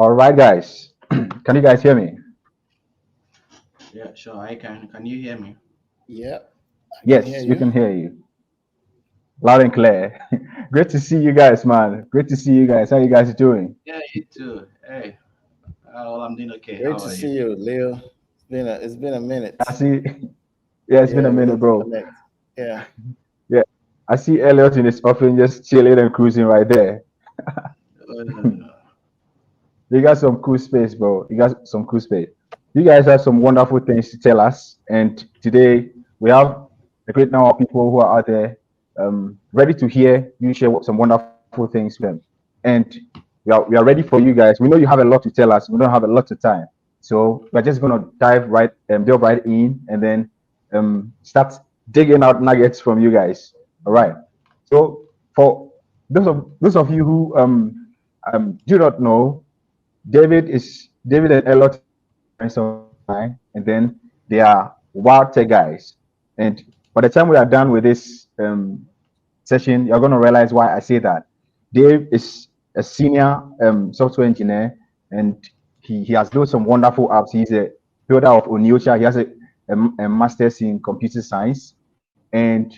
All right, guys. Can you guys hear me? Yeah, sure. I can. Can you hear me? Yeah, I can hear Yes, we you. can hear you loud and clear. Great to see you guys, man. Great to see you guys. How you guys doing? Yeah, you too. Hey, well, I'm doing okay. Great How to are see you? you, Leo. It's been a I minute. see. Yeah, it's been Yeah, a we minute, need to bro. connect. Yeah. Yeah, I see Elliot in his office just chilling and cruising right there. Uh, You got some cool space, bro. You got some cool space. You guys have some wonderful things to tell us, and today we have a great number of people who are out there, ready to hear you share some wonderful things with them. And we are ready for you guys. We know you have a lot to tell us. We don't have a lot of time, so we're just gonna delve right in, and then start digging out nuggets from you guys. All right. So for those of you who do not know, David and Elliot are good friends of mine, and then they are wild tech guys. And by the time we are done with this session, you're going to realize why I say that. Dave is a senior software engineer, and he has built some wonderful apps. He's a builder of Onyocha. He has a master's in computer science, and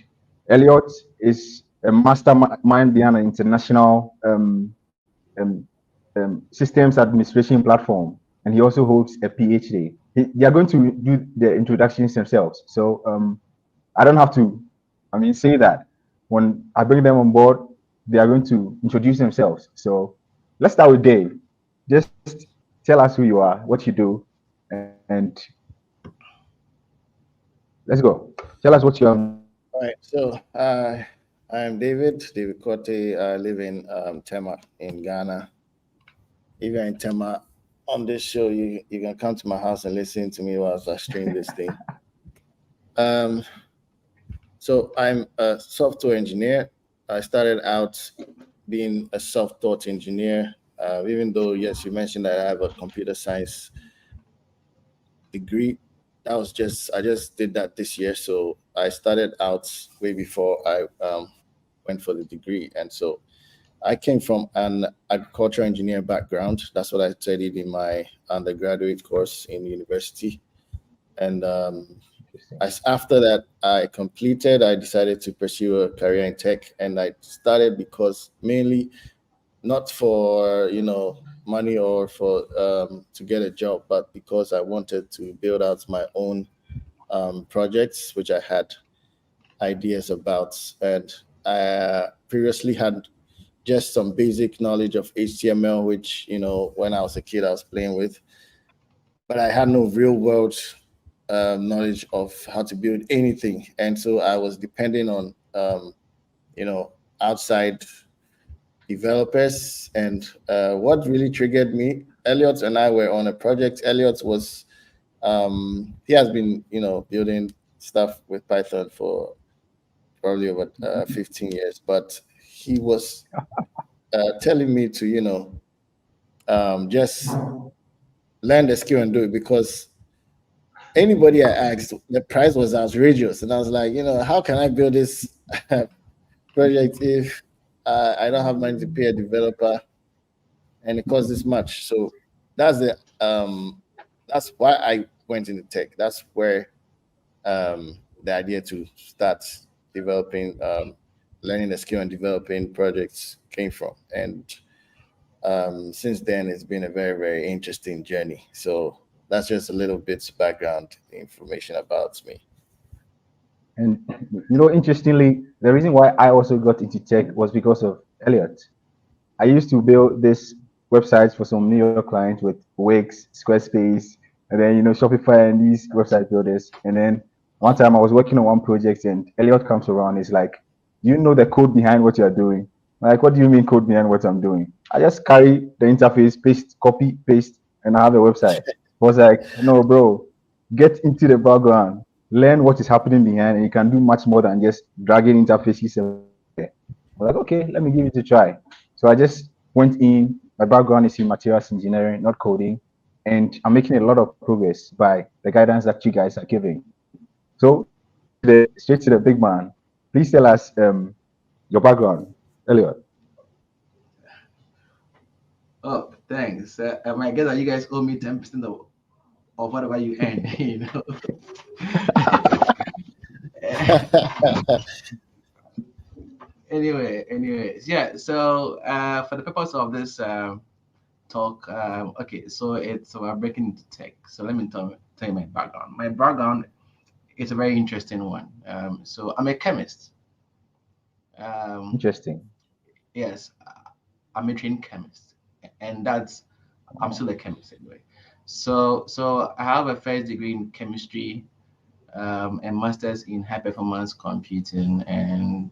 Elliot is a mastermind behind an international um, systems administration platform, and he also holds a PhD. They are going to do the introductions themselves, so I don't have to, say that. When I bring them on board, they are going to introduce themselves. So let's start with Dave. Just tell us who you are, what you do, and let's go. Tell us what you are. All right. So, I'm David Cote. I live in Tema in Ghana. If you're in Tema on this show, you can come to my house and listen to me whilst I stream this thing. Um, so I'm a software engineer. I started out being a self-taught engineer. Even though, yes, you mentioned that I have a computer science degree. That was just I just did that this year. So I started out way before I went for the degree, and so I came from an agricultural engineer background. That's what I studied in my undergraduate course in university. And after that, I completed. I decided to pursue a career in tech, and I started because mainly not for money or for to get a job, but because I wanted to build out my own projects, which I had ideas about, and I previously had just some basic knowledge of HTML, which when I was a kid I was playing with, but I had no real world knowledge of how to build anything, and so I was depending on you know outside developers. And what really triggered me, Elliot and I were on a project. Elliot was he has been building stuff with Python for probably over 15 years, but he was telling me to just learn the skill and do it, because anybody I asked, the price was outrageous, and I was like, how can I build this project if I don't have money to pay a developer and it costs this much? So that's the that's why I went into tech. That's where the idea to start developing, learning the skill and developing projects came from. And since then, it's been a very, very interesting journey. So that's just a little bit background information about me. And interestingly, the reason why I also got into tech was because of Elliot. I used to build this websites for some New York clients with Wix, Squarespace, and then Shopify and these website builders. And then one time I was working on one project and Elliot comes around. He's like, "You know the code behind what you're doing?" I'm like, "What do you mean code behind what I'm doing?" I just carry the interface, paste, copy, paste, and I have a website. I was like, "No, bro, get into the background, learn what is happening behind, and you can do much more than just dragging interfaces everywhere." I was like, "Okay, let me give it a try." So I just went in. My background is in materials engineering, not coding, and I'm making a lot of progress by the guidance that you guys are giving. So straight to the big man. Please tell us your background, Elliot. oh, Thanks. I guess that you guys owe me 10% of whatever you earn. Anyways, yeah. So for the purpose of this talk, okay, so it's about breaking into tech. So let me tell you my background. My background is a very interesting one. So I'm a chemist. Um, Interesting. yes, I'm a trained chemist, and that's I'm Wow. still a chemist anyway. So I have a first degree in chemistry, a master's in high performance computing, and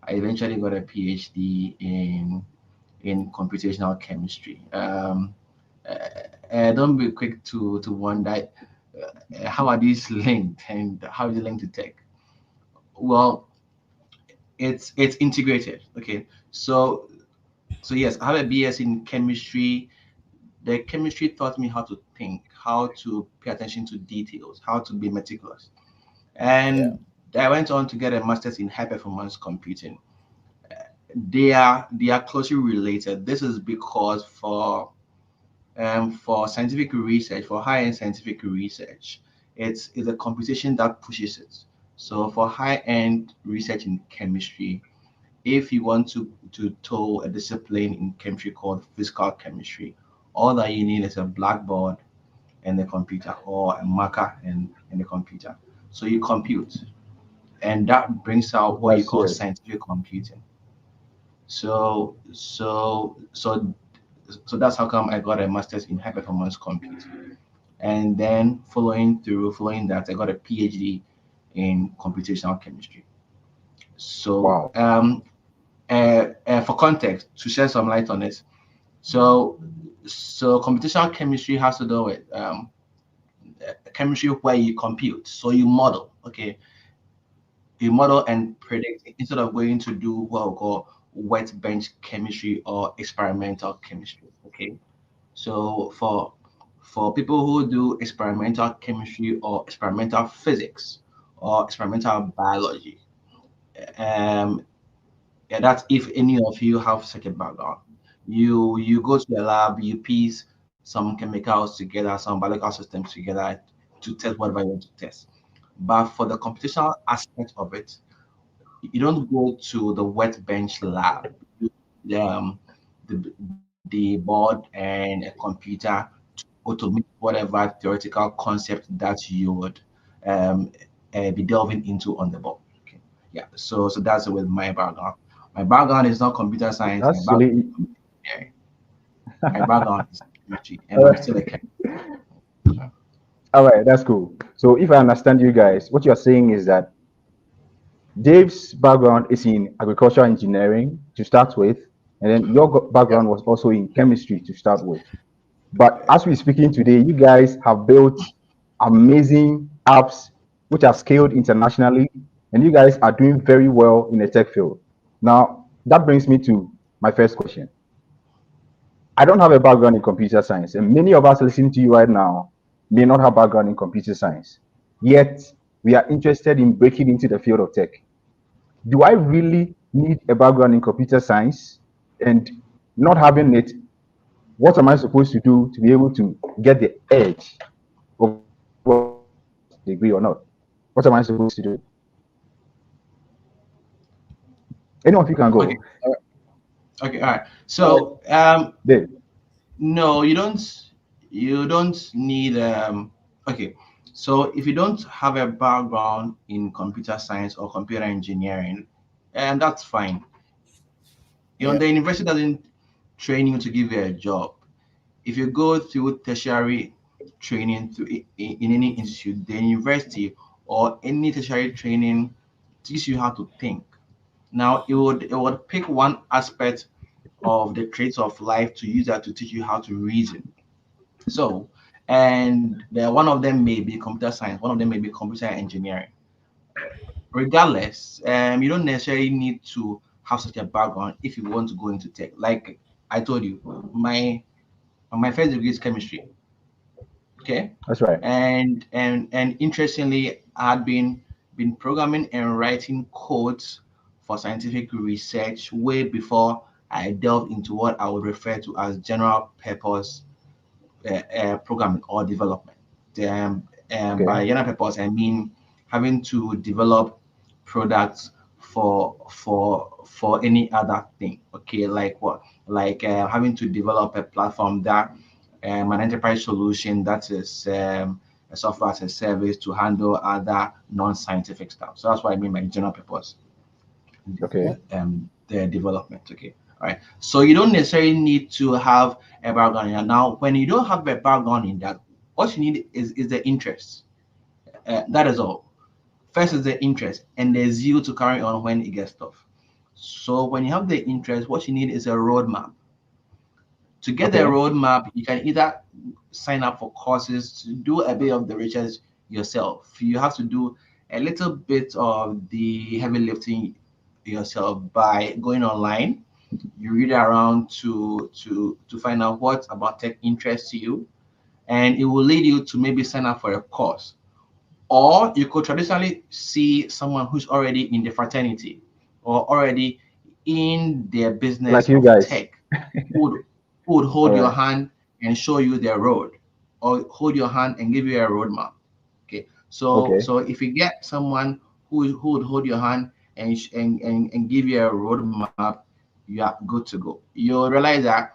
I eventually got a PhD in computational chemistry. Don't be quick to wonder how are these linked and how is it linked to tech? Well, it's integrated. Okay, so yes, I have a BS in chemistry. The chemistry taught me how to think, how to pay attention to details, how to be meticulous. Yeah, And I went on to get a master's in high performance computing. They are closely related. This is because for scientific research, for high-end scientific research, it's a computation that pushes it. So for high-end research in chemistry, if you want to tow a discipline in chemistry called physical chemistry, all that you need is a blackboard and a computer, or a marker and a computer. So you compute, and that brings out what you That's call serious. scientific computing. So that's how come I got a master's in high performance computing. And then following that, I got a PhD in computational chemistry. So Wow. for context, to shed some light on it, so computational chemistry has to do with chemistry where you compute. So you model, okay, you model and predict instead of going to do what we call wet bench chemistry or experimental chemistry. Okay, so for people who do experimental chemistry or experimental physics or experimental biology, um, yeah, that's if any of you have such a background. You go to the lab, you piece some chemicals together, some biological systems together to test whatever you want to test. But for the computational aspect of it, you don't go to the wet bench lab. You, the board and a computer automate whatever theoretical concept that you would um, be delving into on the board. Okay. Yeah. So that's with my background. My background is not computer science. My That's background really is engineering. My background is chemistry, and all I'm still a right. chemist. All right, that's cool. So if I understand you guys, what you're saying is that Dave's background is in agricultural engineering to start with, and then your Yes. background was also in chemistry to start with. But as we're speaking today, you guys have built amazing apps which are scaled internationally, and you guys are doing very well in the tech field. Now, that brings me to my first question. I don't have a background in computer science, and many of us listening to you right now may not have background in computer science. Yet, we are interested in breaking into the field of tech. Do I really need a background in computer science? And not having it, what am I supposed to do to be able to get the edge over degree or not? What am I supposed to do? Anyone of you can Okay. go. Okay. All right. all right. So Dave. no, you don't. You don't need. Okay, so if you don't have a background in computer science or computer engineering, and that's fine. You know, Yeah, the university doesn't train you to give you a job. If you go through tertiary training in any institute, the university or any tertiary training teaches you how to think. Now, it would pick one aspect of the traits of life to use that to teach you how to reason. So, and one of them may be computer science, one of them may be computer engineering. Regardless, you don't necessarily need to have such a background if you want to go into tech. Like I told you, my first degree is chemistry. Okay, That's right. and interestingly, I had been programming and writing codes for scientific research way before I delved into what I would refer to as general purpose programming or development. By Okay. general purpose, I mean having to develop products for any other thing. Okay, like what? Like having to develop a platform that an enterprise solution that is a software as a service to handle other non-scientific stuff. So that's what I mean by general purpose Okay. the development. Okay, all right. So you don't necessarily need to have a background in that. Now, when you don't have a background in that, what you need is the interest. That is all. First is the interest and the zeal to carry on when it gets tough. So when you have the interest, what you need is a roadmap. To get the Okay. roadmap, you can either sign up for courses to do a bit of the research yourself. You have to do a little bit of the heavy lifting yourself by going online. You read around to find out what about tech interests you, and it will lead you to maybe sign up for a course. Or you could traditionally see someone who's already in the fraternity or already in their business Like you of guys. tech who would All hold your right. hand and show you their road or hold your hand and give you a roadmap. Okay. Okay. So if you get someone who would hold your hand and give you a roadmap, you are good to go. You'll realize that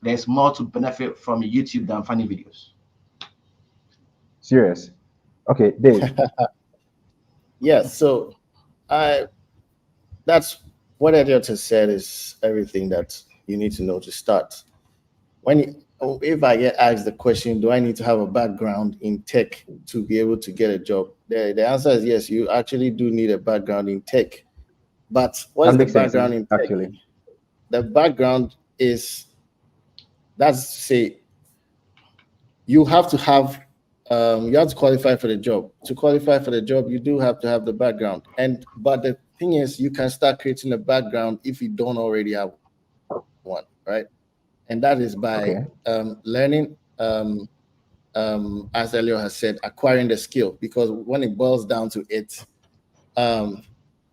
there's more to benefit from YouTube than funny videos. Serious. Okay, Dave. Yeah, so I that's what Elliot has said is everything that you need to know to start. If I get asked the question, do I need to have a background in tech to be able to get a job? The answer is yes, you actually do need a background in tech. But what That is the makes sense background in tech? actually. The background is that's to say you have to have you have to qualify for the job. To qualify for the job, you do have to have the background. And but the thing is, you can start creating a background if you don't already have one, right? And that is by Okay. learning, as Elio has said, acquiring the skill. Because when it boils down to it, um,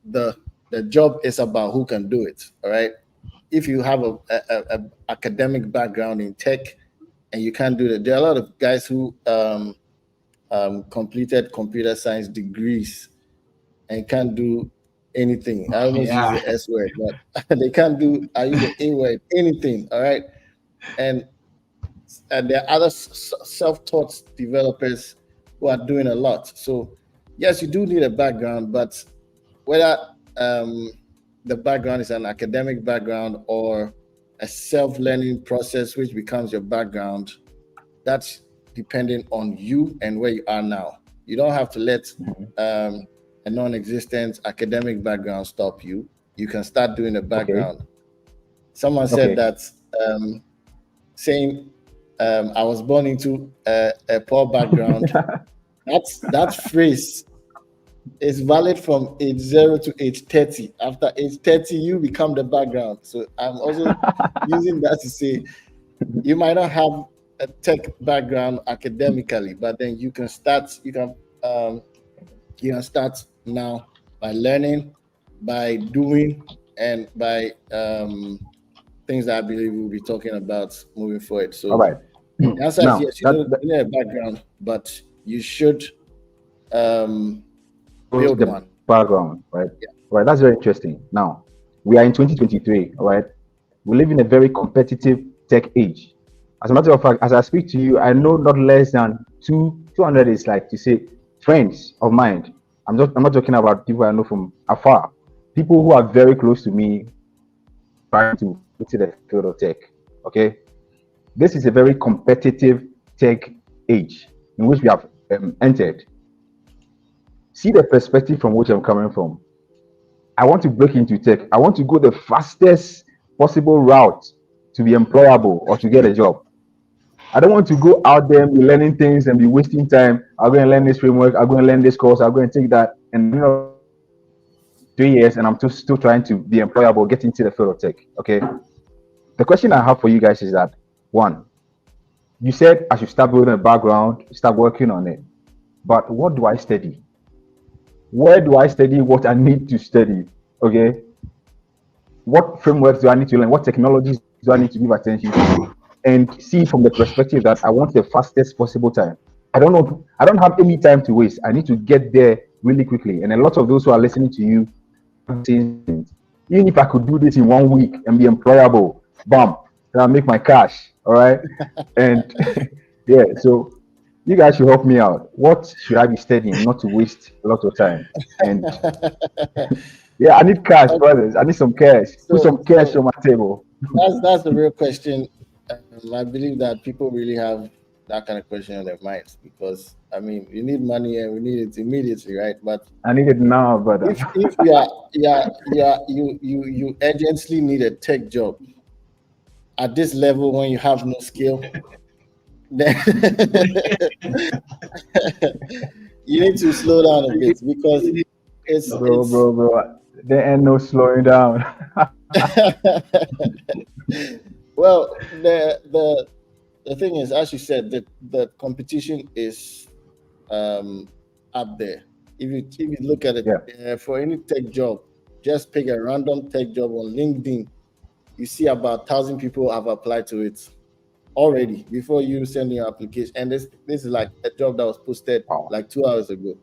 the the job is about who can do it. All right. If you have a academic background in tech and you can't do it, there are a lot of guys who completed computer science degrees and can't do anything. I almost use Yeah. the S word, but they can't do. I use the A word. Anything. All right. And there are other self-taught developers who are doing a lot. So yes, you do need a background, but whether the background is an academic background or a self-learning process, which becomes your background, that's depending on you and where you are now. You don't have to let Mhm. a non-existent academic background stop you. You can start doing a Okay. background. Someone said Okay. that saying I was born into a poor background. That phrase is valid from age 0 to age 30. After age 30, you become the background. So I'm also using that to say you might not have a tech background academically, but then um, you can start now by learning, by doing, and by things that I believe we'll be talking about moving forward. All So right. the answer is Now yes, that, you need a background, but you should um, shows build the one. background, right? Yeah. Right. That's very interesting. Now we are in 2023. All right. We live in a very competitive tech age. As a matter of fact, as I speak to you, I know not less than 200 is like to say friends of mine. I'm not talking about people I know from afar. People who are very close to me trying to get into the field of tech. Okay. This is a very competitive tech age in which we have entered. See the perspective from which I'm coming from. I want to break into tech. I want to go the fastest possible route to be employable or to get a job. I don't want to go out there and be learning things and be wasting time. I'll go and learn this framework. I'll go and learn this course. I'll go and take that. And 3 years, and I'm still trying to be employable, get into the field of tech. Okay. The question I have for you guys is that one, you said I should start building a background, start working on it. But what do I study? Where do I study what I need to study? Okay. what frameworks do I need to learn? What technologies do I need to give attention to? And see from the perspective that I want the fastest possible time. I don't have any time to waste. I need to get there really quickly. And a lot of those who are listening to you are saying, even if I could do this in 1 week and be employable, bam, then I'll make my cash. All right. And yeah, so you guys should help me out. What should I be studying not to waste a lot of time? And yeah, I need cash, Okay, brothers. I need some cash. Put so some cash on my table. that's the real question. I believe that people really have that kind of question on their minds because I mean, you need money and we need it immediately, right? But I need it now, brother. if you urgently need a tech job at this level when you have no skill, then you need to slow down a bit because Bro, it's bro, bro. There ain't no slowing down. well the thing is, as you said, the competition is um up there. If you look at it, Yeah. for any tech job, just pick a random tech job on LinkedIn. You see about 1,000 people have applied to it already before you send your application. And this is like a job that was posted Wow. like 2 hours ago.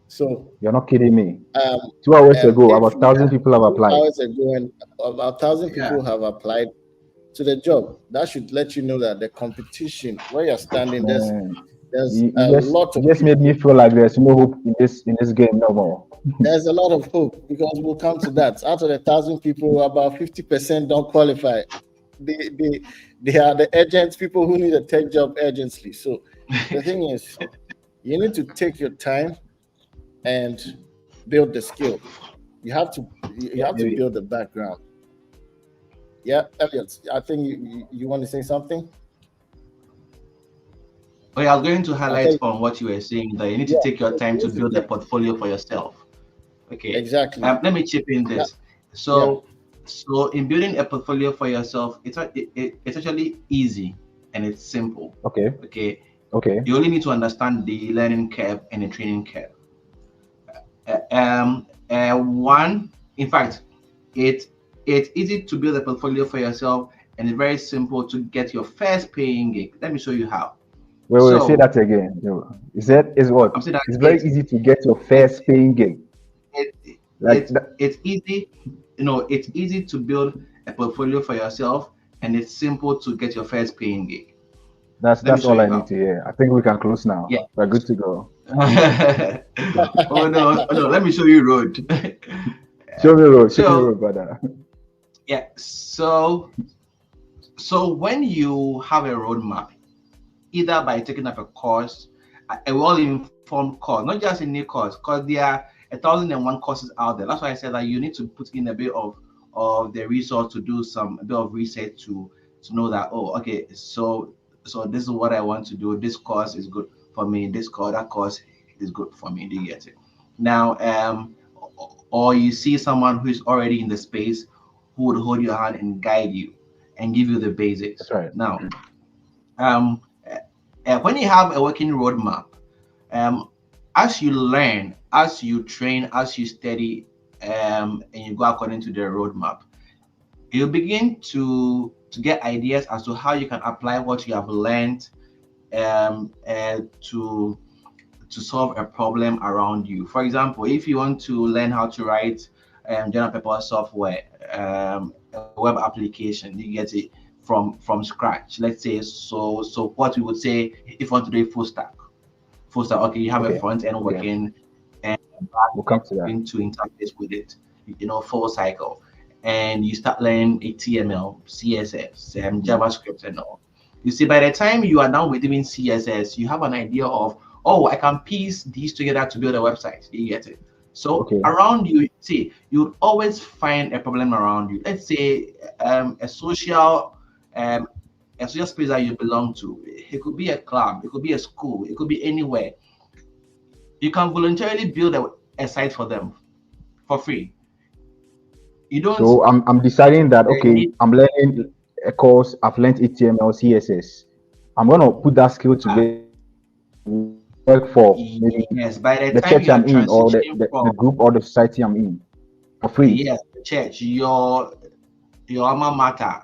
So You're not kidding me. um, 2 hours ago, if about 1,000 people have two applied. hours ago and about 1,000 Yeah. people have applied to the job, that should let you know that the competition where you're standing, Man, there's you, a you just lot you of just made me people. feel like there's no hope in this game no more. There's a lot of hope because we'll come to that. Out of the 1,000 people, about 50% don't qualify. They they are the agents, people who need a tech job urgently. So the thing is, you need to take your time and build the skill. You have to Maybe. build the background. Yeah, Elliot, I think you want to say something. Okay, I was going to I highlight think on what you were saying that you need to yeah, take your time you to need to build a take portfolio for yourself. Okay. exactly. Let me chip in Yeah, this. yeah. So in building a portfolio for yourself, it's actually easy and it's simple. Okay, Okay. okay, You only need to understand the learning curve and the training curve. One, in fact, it it's easy to build a portfolio for yourself and it's very simple to get your first paying gig. Let me show you how. wait, say So that again. You said is what? I'm saying that It's very easy to get your it, first paying gig. it Like that, it's easy, it's easy to build a portfolio for yourself and it's simple to get your first paying gig. Let me that's show all I you need how. to hear. I think we can close now. Yeah. We're good to go. Oh no, let me show you road. Show me So road, brother. yeah, so when you have a roadmap, either by taking up a course, a well-informed course, not just any course, because there are 1,001 courses out there. That's why I said that you need to put in a bit of the resource to do a bit of research to know that, oh, okay, so this is what I want to do. This course is good for me. That course is good for me. Do you get it? Now, or you see someone who is already in the space who would hold your hand and guide you and give you the basics. That's right. Now, um, when you have a working roadmap, um, as you learn, as you train, as you study, and you go according to the roadmap, you begin to get ideas as to how you can apply what you have learned to solve a problem around you. For example, if you want to learn how to write general purpose software, a web application, you get it from scratch. Let's say so what we would say if you want to do a full stack. Okay, you have a Okay, front end okay. working and back We'll end come to that. to interface with it, full cycle, and you start learning HTML, CSS, JavaScript, and all. You see, by the time you are done with even CSS, you have an idea of, oh, I can piece these together to build a website. You get it? So Okay. around you, see, you would always find a problem around you. Let's say a um, social space that you belong to. It could be a club, it could be a school, it could be anywhere. You can voluntarily build a site for them for free. You don't So I'm deciding that okay, need I'm learning a course. I've learned HTML, CSS. I'm gonna put that skill uh, together work for maybe yes, by the the time church you are I'm in or transitioning the from group or the society I'm in for free. yes, the church, your your alma mater.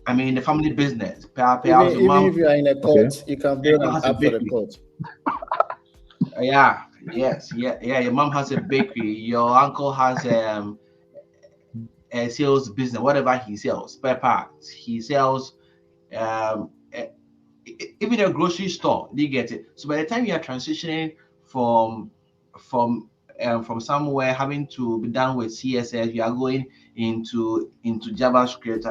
I mean, the family business. Perhaps your Even mom, if you are in a Okay. court, you can your build mom an has a app for the bakery. court. Yeah, yes, yeah. Your mom has a bakery. Your uncle has a sales business, whatever he sells, spare parts. He sells um, eh, even a grocery store. Do you get it? So by the time you are transitioning from from from somewhere having to be done with CSS, you are going into JavaScript.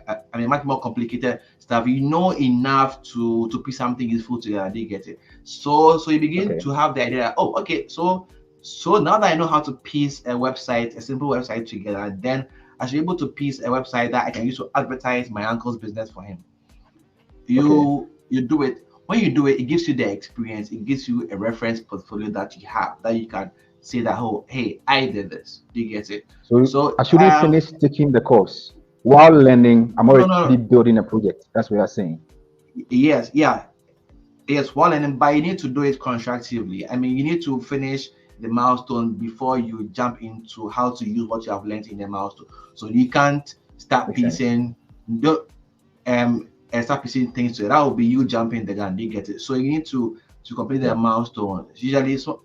I mean, much more complicated stuff. You know enough to put something useful together. Do you get it? So you begin Okay. to have the idea. That, oh, okay. So now that I know how to piece a website, a simple website together, then I should be able to piece a website that I can use to advertise my uncle's business for him. Okay. You do it. When you do it, it gives you the experience. It gives you a reference portfolio that you have that you can say that, oh, hey, I did this. Do you get it? So I So shouldn't finish taking the course while learning. I'm no, already no, no. building a project. That's what you're saying. Yes, yeah. Yes, one, and but you need to do it constructively. I mean, you need to finish the milestone before you jump into how to use what you have learned in the milestone. So you can't start Makes sense. piecing, do and start piecing things. So that will be you jumping the gun. Do you get it? So you need to complete the Yeah. milestone. Usually, so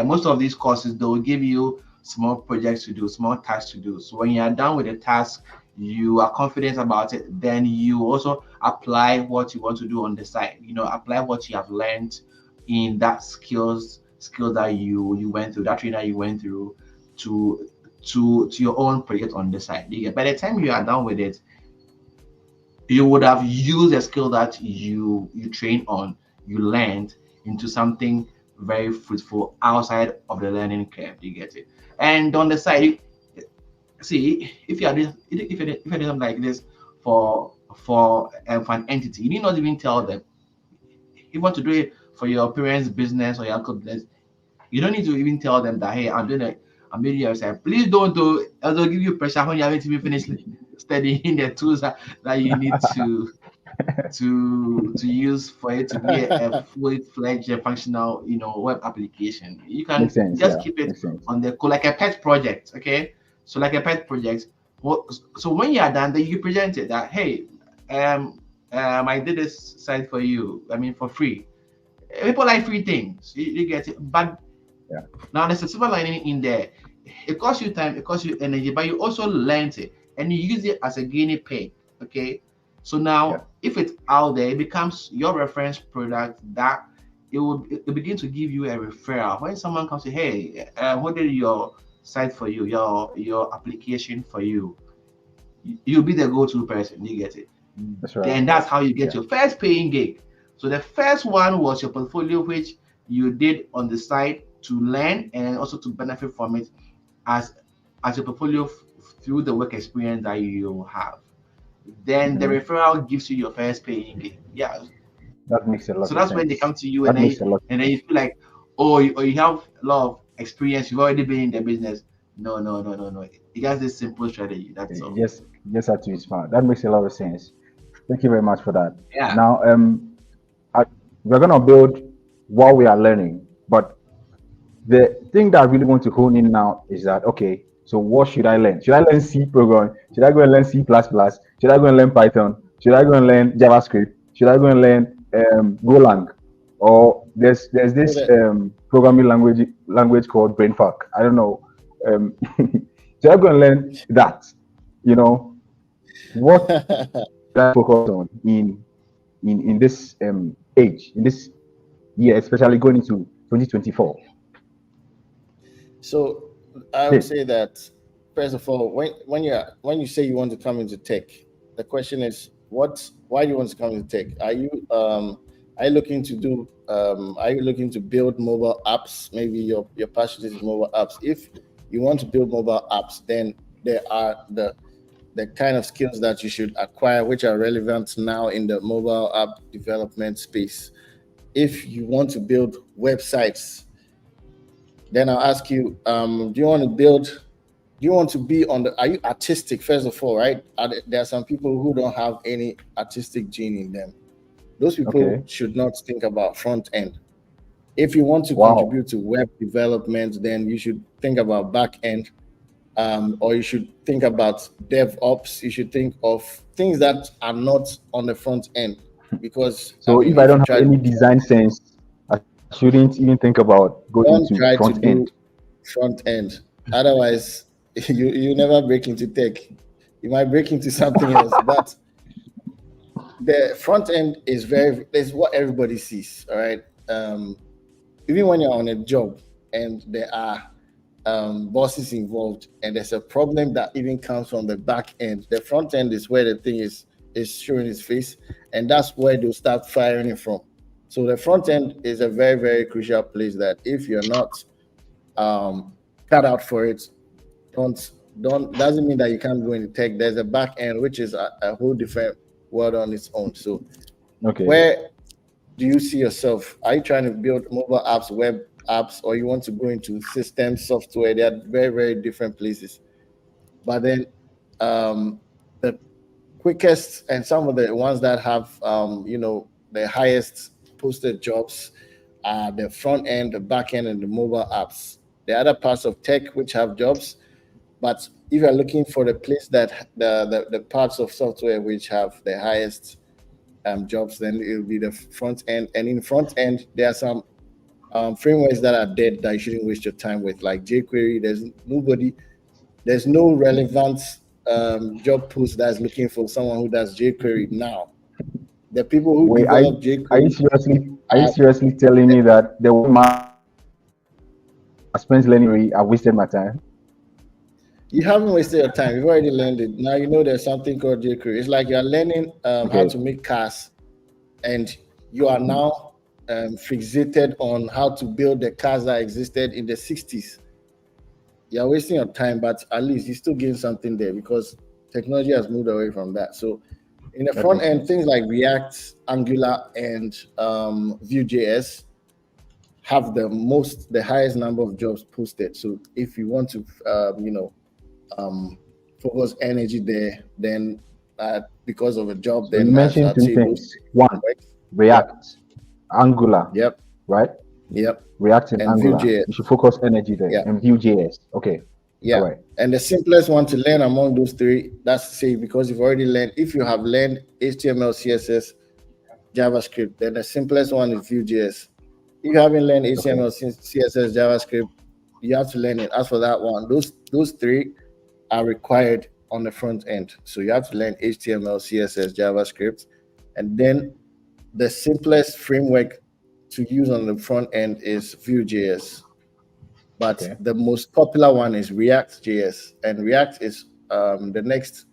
most of these courses they will give you small projects to do, small tasks to do. So when you are done with the task, you are confident about it. Then you also apply what you want to do on the side. You know, apply what you have learned in that skills that you went through, that training that you went through, to to your own project on the side. By the time you are done with it, you would have used a skill that you trained on, you learned into something very fruitful outside of the learning curve. You get it? And on the side, see if you are doing if you're doing something like this for an entity, you need not even tell them. If you want to do it for your parents' business or your uncle's business, you don't need to even tell them that, hey, I'm doing your website. Please don't do, else they'll give you pressure when you haven't even finished studying the tools that you need to use for it to be a fully fledged functional, web application. You Makes can sense. just Yeah. keep it Makes sense. on the like a pet project. Okay, so like a pet project. So when you are done, then you present it that, hey, um I did this site for you, I mean, for free. People like free things, you get it. But Yeah. now there's a silver lining in there. It costs you time, it costs you energy, but you also learned it and you use it as a guinea pig. Okay. So Yeah. now if it's out there, it becomes your reference product that it begin to give you a referral. When someone comes to, hey, who did your site for you, your application for you, you'll be the go-to person. You get it? That's right. Then that's how you get Yeah. your first paying gig. So the first one was your portfolio, which you did on the side to learn and also to benefit from it as as your portfolio through the work experience that you have. Then the Hmm. referral gives you your first paying gig. Yeah. That makes a So lot of that's when they sense. come to you That makes a lot and of then you sense. feel like, oh, you have a lot of experience. You've already been in the business. No, no, no, no, no. It has this simple strategy. That's Okay, all. just have to be smart. That makes a lot of sense. Thank you very much for that. Yeah. Now, I, we're gonna build while we are learning, but the thing that I really want to hone in now is that, okay, so what should I learn? Should I learn C programming? Should I go and learn C plus plus? Should I go and learn Python? Should I go and learn JavaScript? Should I go and learn Golang? Or there's So this that programming language called BrainFuck. I don't know. Um, should I go and learn that? You know, what should I focus on in this age, in this year, especially going into 2024? so I would Hey, say that first of all, when you say you want to come into tech, the question is why do you want to come into tech? Are you looking to do are you looking to build mobile apps? Maybe your passion is mobile apps. If you want to build mobile apps, then there are the kind of skills that you should acquire which are relevant now in the mobile app development space. If you want to build websites, then I'll ask you, do you want to build, do you want to be on the, are you artistic, first of all, right? There are some people who don't have any artistic gene in them. Those people okay. should not think about front end. If you want to Wow. contribute to web development, then you should think about back end. or you should think about DevOps. You should think of things that are not on the front end, because I So mean, if I if you don't have try, any design sense, I shouldn't even think about going into don't try front to end. do front end. Otherwise, you never break into tech. You might break into something else. But the front end is what everybody sees. All right. Even when you're on a job and there are bosses involved, and there's a problem that even comes from the back end, the front end is where the thing is showing its face, and that's where they'll start firing it from. So the front end is a very, very crucial place that if you're not um, cut out for it, don't don't doesn't mean that you can't go into tech. There's a back end which is a whole different world on its own. So Okay. where do you see yourself? Are you trying to build mobile apps, web apps, or you want to go into system software? They are very, very different places. But then the quickest and some of the ones that have the highest posted jobs are the front end, the back end, and the mobile apps. The other parts of tech which have jobs, but if you're looking for the place that the parts of software which have the highest jobs, then it will be the front end. And in front end, there are some frameworks that are dead that you shouldn't waste your time with, like jQuery. There's no relevant job post that's looking for someone who does jQuery now. The people who Wait, develop are you jQuery seriously are, telling me that the 1 month I spent learning jQuery, I wasted my time? you haven't wasted your time. You've already learned it. Now you know there's something called jQuery. It's like you're learning Okay. how to make cars, and you are now fixated on how to build the cars that existed in the 60s. You're wasting your time, but at least you still gain something there because technology has moved away from that. So in the That front makes end, sense. things like React, Angular, and Vue.js have the highest number of jobs posted. So if you want to, um, focus energy there, then because of a job, So you then mentioned I'd three say those things. three One, frameworks. Yep, React, Angular, yep, right? yep, React and and Angular. You should Vue.js. focus energy there. Yeah. And Vue.js. Okay. All Yeah. right. And the simplest one to learn among those three, that's to say, because you've already learned, if you have learned HTML, CSS, JavaScript, then the simplest one is Vue.js. If you haven't learned Okay. HTML, CSS, JavaScript, you have to learn it. As for that one, those three are required on the front end. So you have to learn HTML, CSS, JavaScript, and then the simplest framework to use on the front end is Vue.js. But Okay. the most popular one is React.js, and React is the next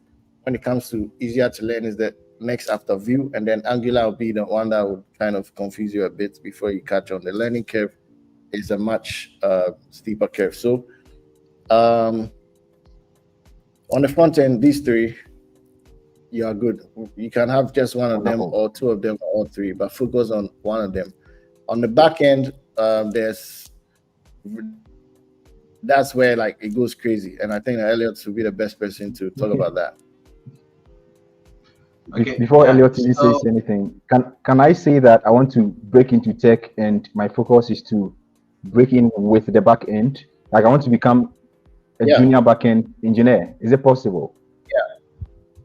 when it comes to easier to learn is the next after Vue, and then Angular will be the one that would kind of confuse you a bit before you catch on. The learning curve is a much steeper curve. So um, on the front end, these three you are good. You can have just one of them Wonderful. or two of them or all three, but focus on one of them. On the back end, that's where like it goes crazy, and I think that Elliot will be the best person to talk about that. Okay, Before yeah. Elliot even So says anything, can I say that I want to break into tech and my focus is to break in with the back end? Like I want to become a Yeah, junior backend engineer. Is it possible?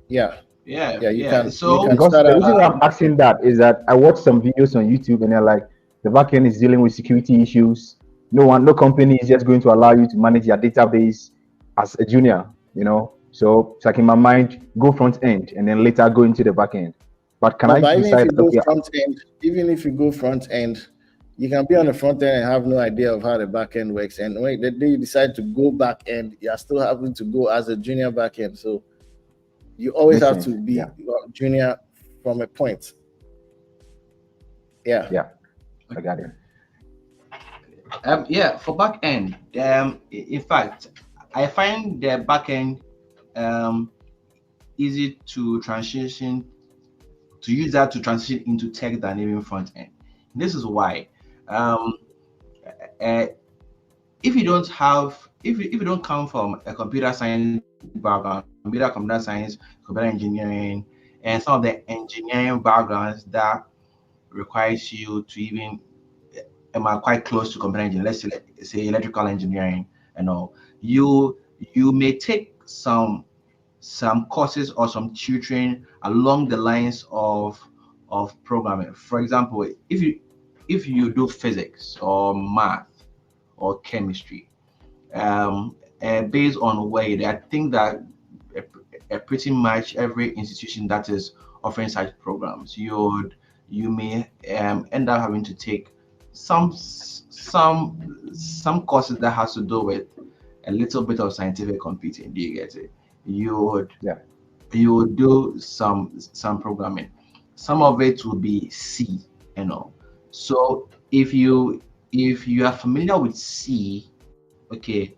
yeah, yeah, yeah. yeah. You So can Because start the out reason as why I'm asking that is that I watched some videos on YouTube and they're like, the backend is dealing with security issues. No company is just going to allow you to manage your database as a junior, you know. So it's like in my mind, go front end and then later go into the back end. But can no, I but even if decide you that go okay, front end, you can be on the front end and have no idea of how the back end works. And when the day you decide to go back end, you're still having to go as a junior back end. So you always makes have sense? to Yeah, be junior from a point. Yeah. yeah, I got it. yeah, for back end, in fact, I find the back end um easy to transition to use that to transition into tech than even front end. This is why. Um, uh, if you don't come from a computer science background, computer science, computer engineering, and some of the engineering backgrounds that requires you to even am quite close to computer engineering, let's say electrical engineering and all, you you may take some courses or some tutoring along the lines of programming. For example, if you do physics or math or chemistry, based on where I think that pretty much every institution that is offering such programs, you may end up having to take some courses that has to do with a little bit of scientific computing. Do you get it? You would Yeah. you would do some programming. Some of it will be C, you know. So if you are familiar with C, okay,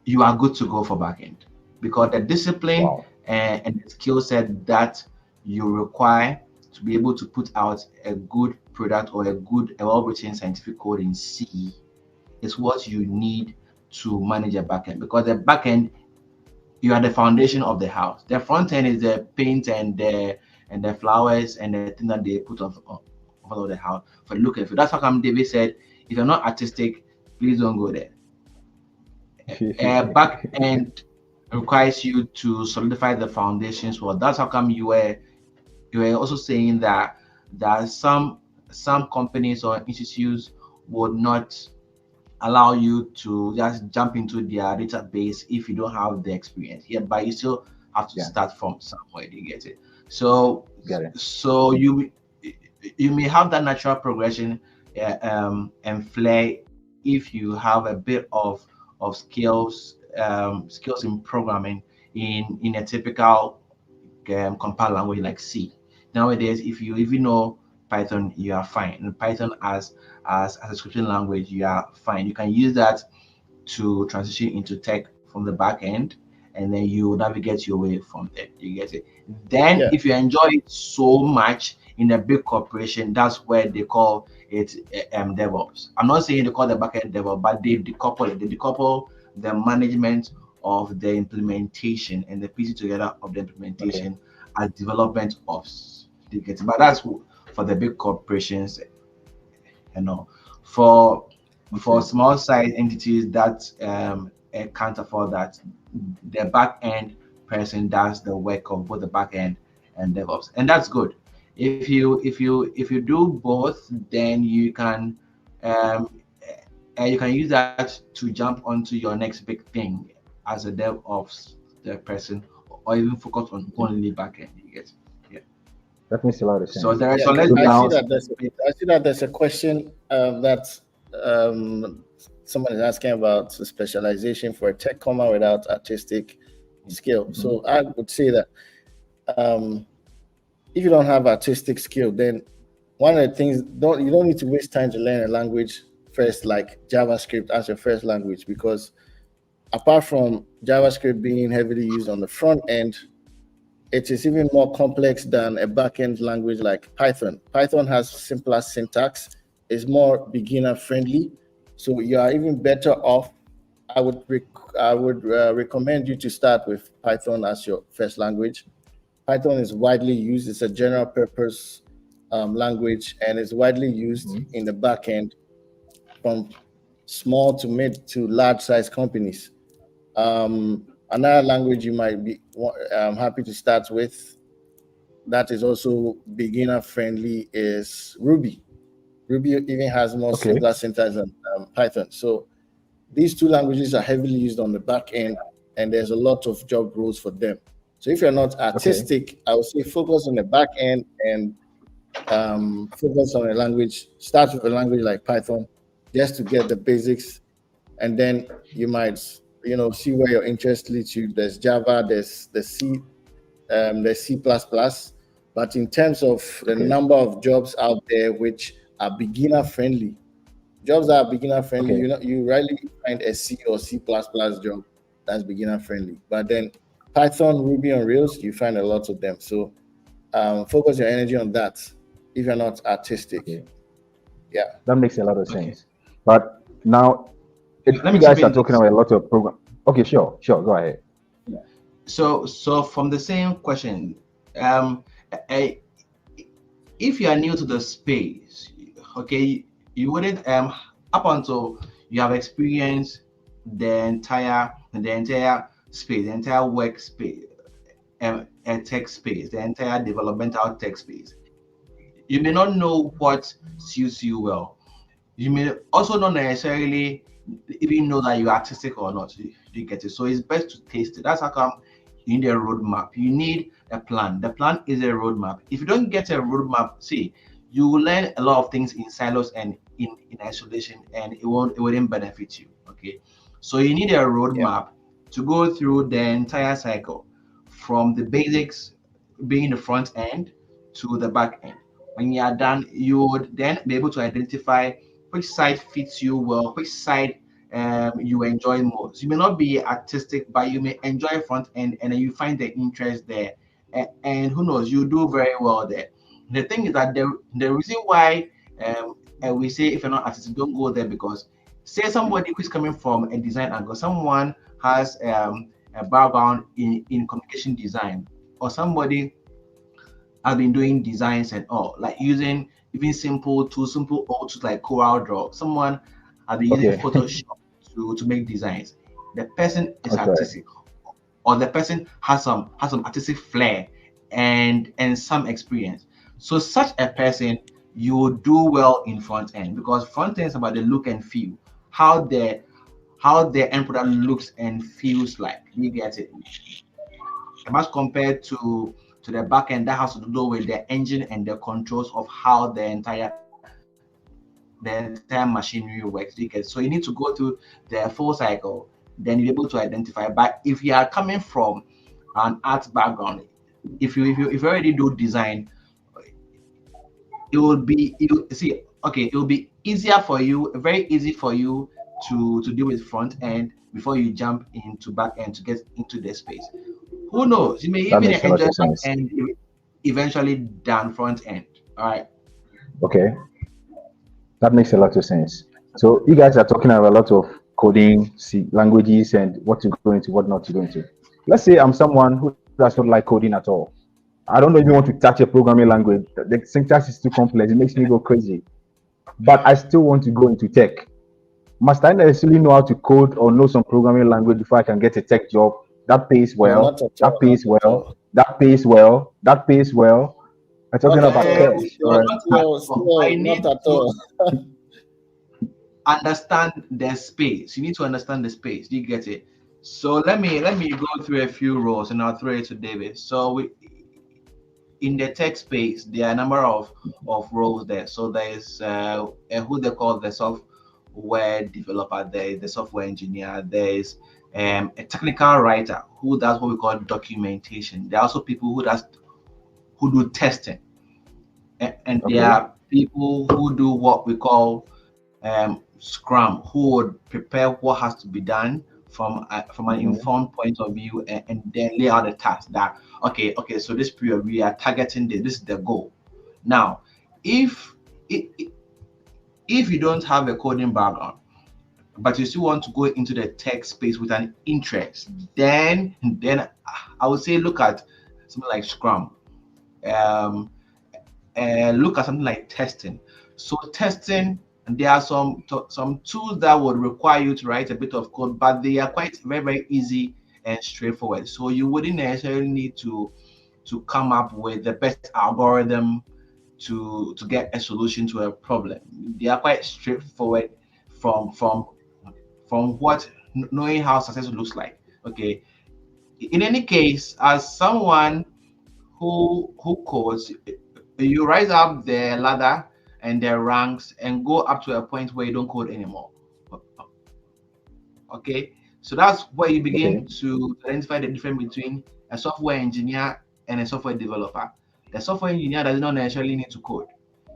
you are good to go for backend because the discipline Wow. and the skill set that you require to be able to put out a good product or a well-written scientific code in C is what you need to manage a backend, because the backend, you are the foundation of the house. The front end is the paint and the flowers and the thing that they put on of the house for the look of it. That's how come David said, if you're not artistic, please don't go there. Back end requires you to solidify the foundations. Well, that's how come you were also saying that some companies or institutes would not allow you to just jump into their database if you don't have the experience. Yeah, but you still have to Yeah. start from somewhere. Do you get it? So Get it. so you may have that natural progression, and flair if you have a bit of skills in programming in a typical compile language like C. Nowadays, if you even know Python, you are fine. And Python as a scripting language, you are fine. You can use that to transition into tech from the back end, and then you navigate your way from there. You get it. Then, Yeah. if you enjoy it so much in a big corporation, that's where they call it DevOps. I'm not saying they call the backend DevOps, but they decouple it. They decouple the management of the implementation and the piece together of the Okay. implementation as development ops. You get it. But that's for the big corporations, for Okay. small size entities that can't afford that, the back end person does the work of both the back end and DevOps, and that's good. If you do both, then um, you can use that to jump onto your next big thing as a DevOps the person, or even focus on Okay. only back end. You get, yeah. That makes a lot of So sense. there is, Yeah, so let's because So be now, I see that there's a question that um, someone is asking about the specialization for a tech comma without artistic skill. mhm, So I would say that um, if you don't have artistic skill, then one of the things don't you don't need to waste time to learn a language first, like JavaScript as your first language, because apart from JavaScript being heavily used on the front end, it is even more complex than a backend language like Python. Python has simpler syntax, is more beginner friendly, so you are even better off. I would recommend you to start with Python as your first language. Python is widely used; it's a general purpose language, and is widely used mhm, in the backend from small to mid to large size companies. Another language you might be happy to start with that is also beginner friendly is Ruby. Ruby even has more okay. simpler syntax than Python. So these two languages are heavily used on the back end, and there's a lot of job roles for them. So if you're not Okay. artistic, I would say focus on the back end and focus on a language. Start with a language like Python, just to get the basics, and then you might see where your interest leads you. There's Java, there's C++, but in terms of the Okay. number of jobs out there which are beginner friendly, jobs that are beginner friendly, Okay. you rarely find a C or C++ job that's beginner friendly. But then Python, Ruby on Rails, you find a lot of them. So focus your energy on that if you're not artistic. Okay. Yeah. That makes a lot of Okay. sense. But now, Let you me chip guys are in talking this. about a lot of program. Okay, sure, sure. Go ahead. So from the same question, um, I, if you are new to the space, okay, you wouldn't up until you have experience the entire space, the entire workspace, a tech space, the entire developmental tech space. You may not know what suits you well. You may also not necessarily even know that you're artistic or not. You get it. So it's best to taste it. That's how come you need a roadmap. You need a plan. The plan is a roadmap. If you don't get a roadmap, see, you will learn a lot of things in silos and in isolation, and it wouldn't benefit you. Okay. So you need a Yeah. roadmap to go through the entire cycle from the basics being the front end to the back end. When you are done, you would then be able to identify which side fits you well, which side you enjoy most. You may not be artistic, but you may enjoy front end, and then you find the interest there. And who knows, you do very well there. The thing is that the reason why we say if you're not artistic, don't go there, because say somebody who's coming from a design angle, someone has a background in communication design, or somebody has been doing designs and all, like using even simple old tools like Corel Draw. Someone has been using Okay. Photoshop to make designs. The person is That's right. artistic, or the person has some artistic flair and some experience. So such a person, you will do well in front end, because front end is about the look and feel, how the end product looks and feels like. You get it? Much compared to the back end that has to do with the engine and the controls of how the entire machinery works. You get, so you need to go through the full cycle, then you'll be able to identify. But if you are coming from an art background, if you already do design, it will be easier for you, very easy for you to deal with front end before you jump into back end to get into the space. Who knows? You may That even makes a lot enjoy of back sense. end eventually than front end. All right. Okay. That makes a lot of sense. So you guys are talking about a lot of coding, C languages, and what to go into, what not to go into. Let's say I'm someone who does not like coding at all. I don't even want to touch a programming language. The syntax is too complex. It makes me go crazy. But I still want to go into tech. Must I necessarily know how to code or know some programming language before I can get a tech job that pays No, well, not at that all. Not pays at well, all. that pays well, that pays well? I'm talking Not at about all. cash, No, right? not at Still, all. I still, not need at to all. understand the space. You need to understand the space. Do you get it? So let me go through a few roles, and I'll throw it to David. So in the tech space, there are a number of roles there. So there's who they call the software developer, there is the software engineer, there is a technical writer who does what we call documentation. There are also people who do testing, and there Okay. are people who do what we call Scrum, who would prepare what has to be done from an Hmm. informed point of view, and then lay out the task that okay, so this period we are targeting this is the goal. Now, if i- i- if you don't have a coding background, but you still want to go into the tech space with an interest, then I would say look at something like Scrum. Um, look at something like testing. So testing, there are some tools that would require you to write a bit of code, but they are quite very easy and straightforward. So you wouldn't necessarily need to come up with the best algorithm to get a solution to a problem. They are quite straightforward from from from what knowing how success looks like. Okay. In any case, as someone who codes, you rise up the ladder and the ranks and go up to a point where you don't code anymore. Okay, so that's where you begin Okay. to identify the difference between a software engineer and a software developer. The software engineer does not necessarily need to code.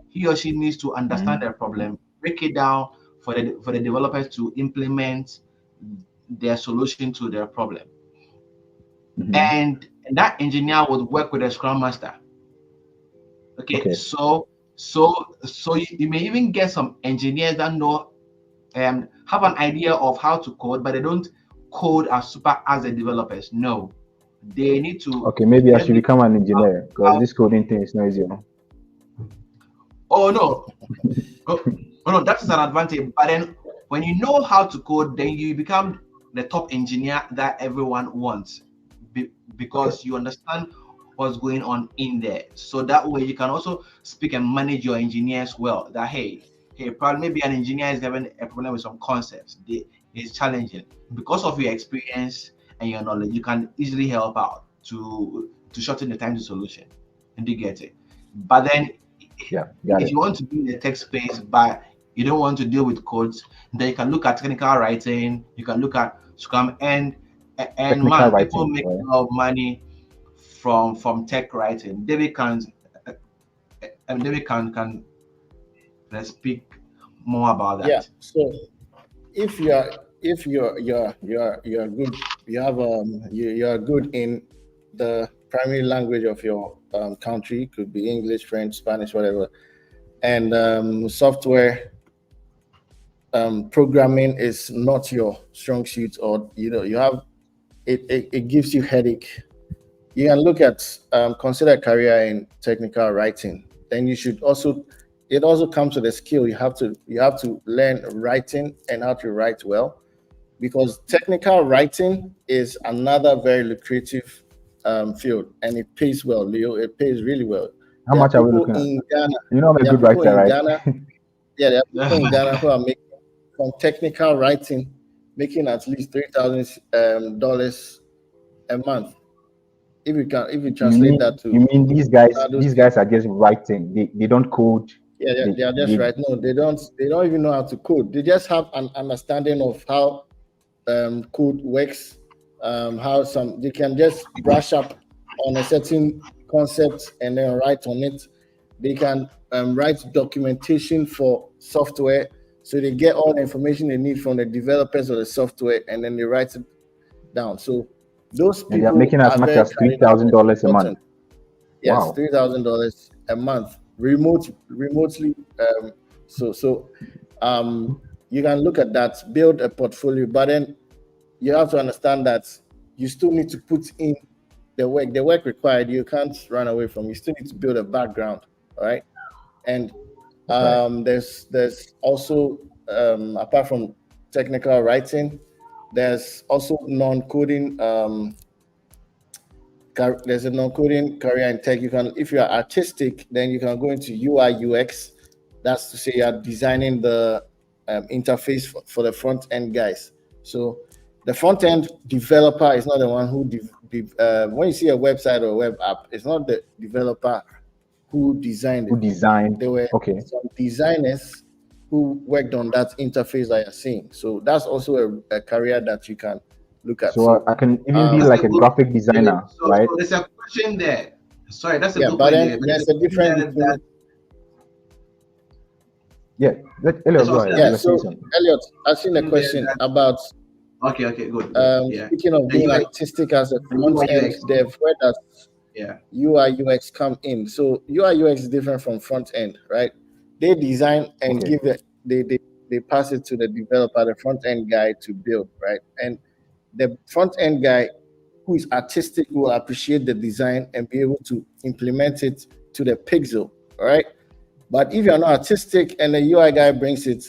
He or she needs to understand the problem, break it down for the developers to implement their solution to their problem. Hmm. And that engineer would work with a scrum master. Okay, Okay. so you may even get some engineers that know have an idea of how to code, but they don't code as super as the developers. No, they need to Okay. Maybe I just should be become an engineer because how, this coding thing is not easy. oh no, oh, oh no, that is an advantage. But then When you know how to code, then you become the top engineer that everyone wants because you understand what's going on in there. So that way you can also speak and manage your engineers well. That hey, probably maybe an engineer is having a problem with some concepts. It's challenging. Because of your experience and your knowledge, you can easily help out to shorten the time to solution. And you get it. But then Yeah, got if it. you want to be in the tech space, but you don't want to deal with codes, then you can look at technical writing. You can look at Scrum, and Technical man, people writing, make right? a lot of money from tech writing. David can speak more about Yeah. that. So if you're good, you have you're good in the primary language of your country, could be English, French, Spanish, whatever, and software programming is not your strong suit, or you have it gives you headache. You can look at consider a career in technical writing. Then you should also it also comes with a skill. You have to learn writing and how to write well, because technical writing is another very lucrative field, and it pays well, Leo. It pays really well. How There are much are we people looking at? in Ghana. You know I'm a There are good people writer, in right? Ghana. Yeah, there are people in Ghana who are making from technical writing, making at least $3,000 dollars a month. If you You translate mean that you to mean these guys those these things, guys are just writing. They don't code. yeah, They they are just they right. No, they don't even know how to code. They just have an understanding of how code works, how some they can just brush up on a certain concept and then write on it. They can write documentation for software, so they get all the information they need from the developers of the software, and then they write it down. So those and they are people making as are much very as three carried thousand away. dollars a month. Important. Yes, Wow. $3,000 a month, remotely. So um, you can look at that, build a portfolio, but then you have to understand that you still need to put in the work required. You can't run away from. You still need to build a background, all right? And That's right. there's also apart from technical writing, there's also non-coding. There's a non-coding career in tech. You can, if you are artistic, then you can go into UI UX. That's to say you're designing the interface for the front end guys. So the front end developer is not the one who when you see a website or a web app, it's not the developer who designed Who it. designed? There were Okay. some designers who worked on that interface that you're seeing. So that's also a career that you can look at. So So I can even be That's um, a like a good graphic David. designer, So right? there's a question there. Sorry, that's a yeah, good but point, then David. But there's there's a a question difference there between. that Yeah. Let there's Elliot go also ahead. Yeah, You were saying so something. Elliot, I've seen a there question that about okay, good. Yeah. speaking of The being UI artistic as a the front UI end UX. dev, where does Yeah. UI UX come in? So UI UX is different from front end, right? They design and Okay. give it, they pass it to the developer, the front end guy to build, right? And the front end guy who is artistic will appreciate the design and be able to implement it to the pixel, all right? But if you're not artistic and the UI guy brings it,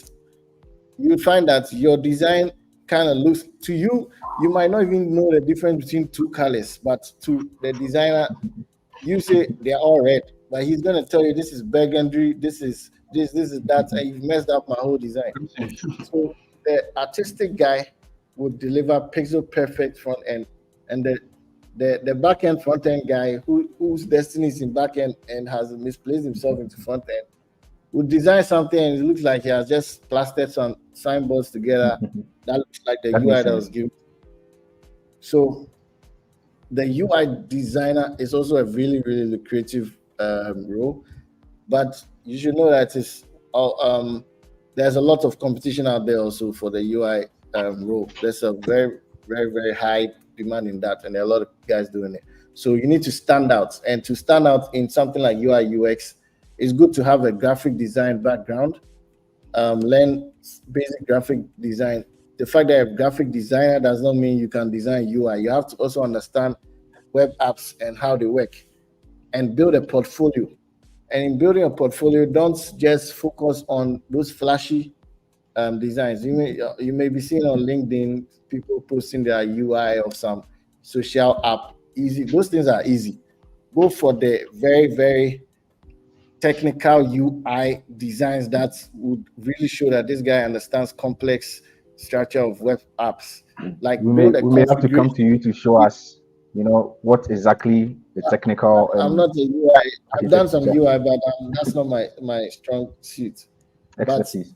you would find that your design kind of looks to you. You might not even know the difference between two colors, but to the designer, you say they're all red, but he's gonna tell you this is burgundy, this is that, and you've messed up my whole design. So the artistic guy would deliver pixel perfect front end, and the back end front end guy whose destiny is in back end and has misplaced himself into front end would design something and it looks like he has just plastered some signboards together that looks like the That makes UI that sense. was given. So the UI designer is also a really, really lucrative role, but you should know that there's a lot of competition out there also for the UI role. There's a very, very, very high demand in that, and there are a lot of guys doing it. So you need to stand out, and to stand out in something like UI UX, it's good to have a graphic design background, learn basic graphic design. The fact that you're a graphic designer does not mean you can design UI. You have to also understand web apps and how they work, and build a portfolio. And in building a portfolio, don't just focus on those flashy designs. You may be seeing on LinkedIn people posting their UI of some social app. Easy, those things are easy. Go for the very, very technical UI designs that would really show that this guy understands complex structure of web apps. Like build a We may have to come to configuration. you to show us, what exactly the technical I'm not a UI. I've done some architecture UI, but that's not my strong suit. But expertise.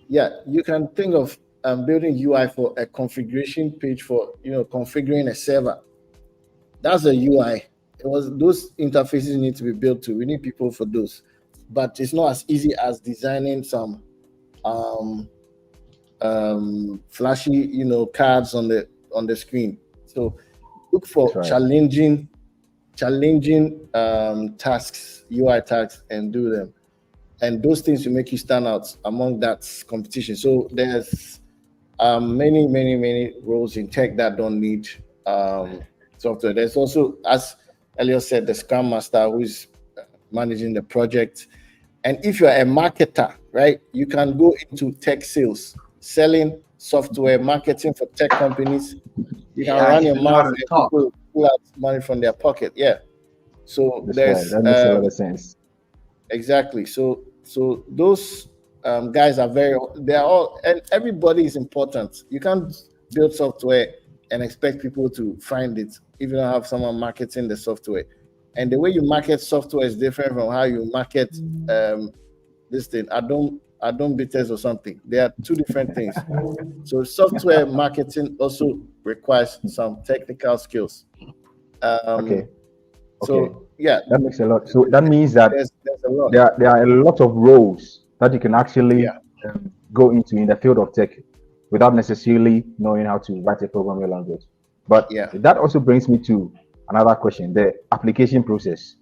yeah, you can think of building UI for a configuration page for configuring a server. That's a UI. It was those interfaces need to be built to. We need people for those, but it's not as easy as designing some um, flashy, cards on the screen. So look That's for right. challenging tasks, UI tasks, and do them. And those things will make you stand out among that competition. So there's many, many, many roles in tech that don't need software. There's also, as Elliot said, the Scrum Master who's managing the project. And if you're a marketer, right, you can go into tech sales, selling software, marketing for tech companies. You can Yeah, run if your you know how mouth to and talk. people pull out money from their pocket. Yeah. So That's right. there's That makes a lot of sense. exactly. So those guys are they're all, and everybody is important. You can't build software and expect people to find it if you don't have someone marketing the software. And the way you market software is different from how you market this thing. I don't bitters or something. They are two different things. So software marketing also requires some technical skills. Okay. Um, Okay. so yeah, That makes a lot. So that means that there's a lot. there are a lot of roles that you can actually Yeah, go into in the field of tech without necessarily knowing how to write a programming language. But yeah. that also brings me to another question: the application process.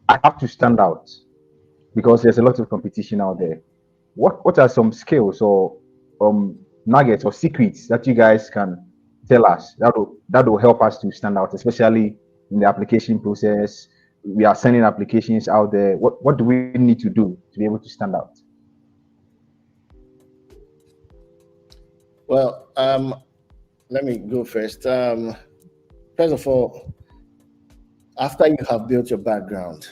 I have to stand out because there's a lot of competition out there. What are some skills or nuggets or secrets that you guys can tell us that will help us to stand out, especially in the application process? We are sending applications out there. What do we need to do to be able to stand out? Well, let me go first. First of all, after you have built your background,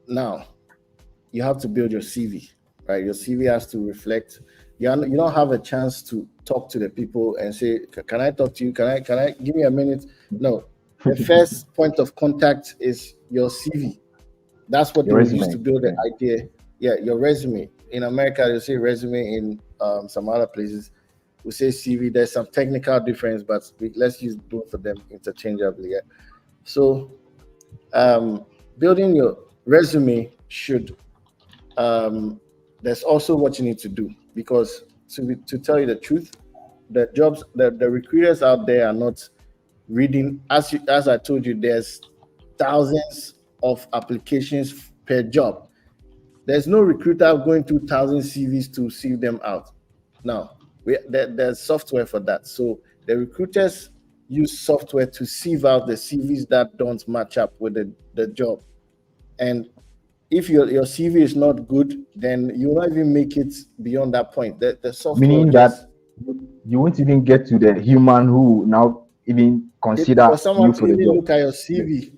now you have to build your CV, right? Your CV has to reflect. You don't have a chance to talk to the people and say, "Can I talk to you? Can I give me a minute?" No, the first point of contact is your CV. That's what they Your will use to resume. build the Okay. idea. Yeah, your resume. In America, they say resume. In some other places, we say CV. There's some technical difference, but let's use both of them interchangeably. Yeah. So, building your resume should. There's also what you need to do because to tell you the truth, the recruiters out there are not reading. As I told you, there's thousands of applications per job. There's no recruiter going through 1,000 CVs to sieve them out. Now, there's software for that. So the recruiters use software to sieve out the CVs that don't match up with the job. And if your CV is not good, then you will not even make it beyond that point. The software will Meaning just that you won't even get to the human who will now even for consider someone you to for the even job. look at your Yes. CV,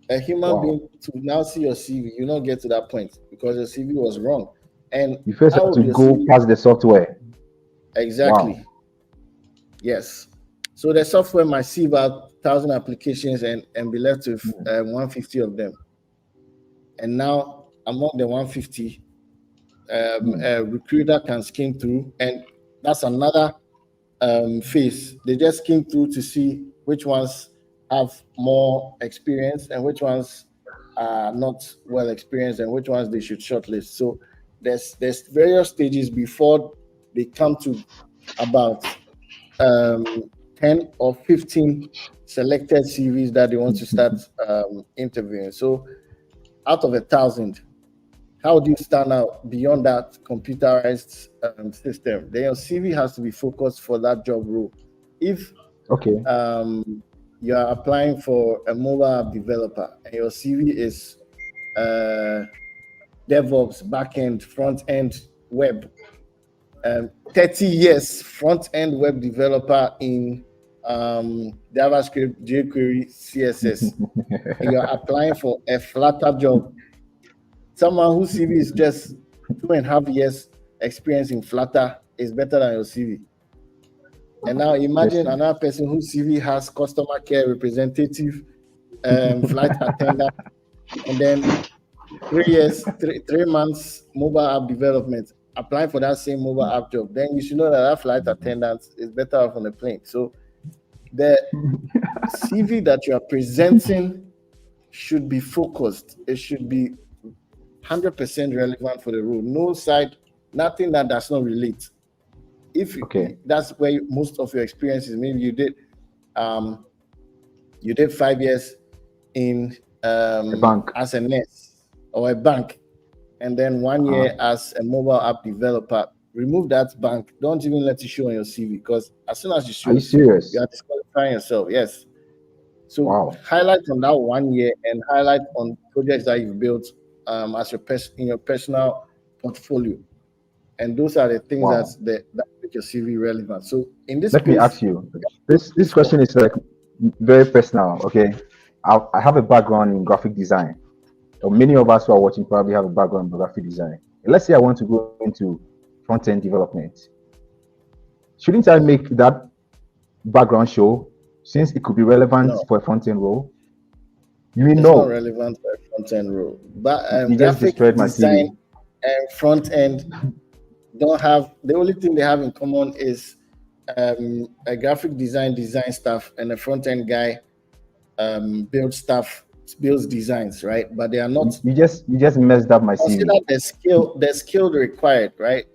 a human Wow. being to now see your CV, you not get to that point because your CV was wrong. And You first how have would to your go CV past the software. Wow. exactly? Yes. So the software might sieve out 1,000 applications and be left with 150 of them. And now among the 150, a recruiter can skim through, and that's another phase. They just skim through to see which ones have more experience and which ones are not well experienced and which ones they should shortlist. So there's various stages before they come to about 10 or 15 selected CVs that they want to start interviewing. So out of 1,000, how do you stand out beyond that computerized system? Then your CV has to be focused for that job role. If Okay. you are applying for a mobile app developer and your CV is uh, DevOps, backend, front end, web, 30 years front-end web developer in JavaScript, jQuery, CSS, and you're applying for a flatter job. Someone whose CV is just 2.5 years experience in Flutter is better than your CV. And now imagine another person whose CV has customer care representative, flight attendant, and then 3 years, 3 months mobile app development. Applying for that same mobile app job, then you should know that that flight attendant is better off on the plane. So the CV that you are presenting should be focused. It should be 100% relevant for the role. No side, nothing that does not relate. If that's where most of your experience is, maybe you did 5 years in a bank as a nurse or a bank, and then 1 year as a mobile app developer. Remove that bank. Don't even let it show on your CV, because as soon as you show, are you serious? you are disqualifying yourself. Yes. So highlight on that 1 year and highlight on projects that you've built as in your personal portfolio, and those are the things that make your CV relevant. So in this, let me ask you. This question is like very personal. Okay, I have a background in graphic design. Or many of us who are watching probably have a background in graphic design. And let's say I want to go into front-end development. Shouldn't I make that background show, since it could be relevant for a front-end role? It's not relevant for a front-end role. But graphic design and front-end don't have, the only thing they have in common is a graphic design stuff, and a front-end guy builds designs, right? But they are not. You just messed up my CV. Consider the skill required, right?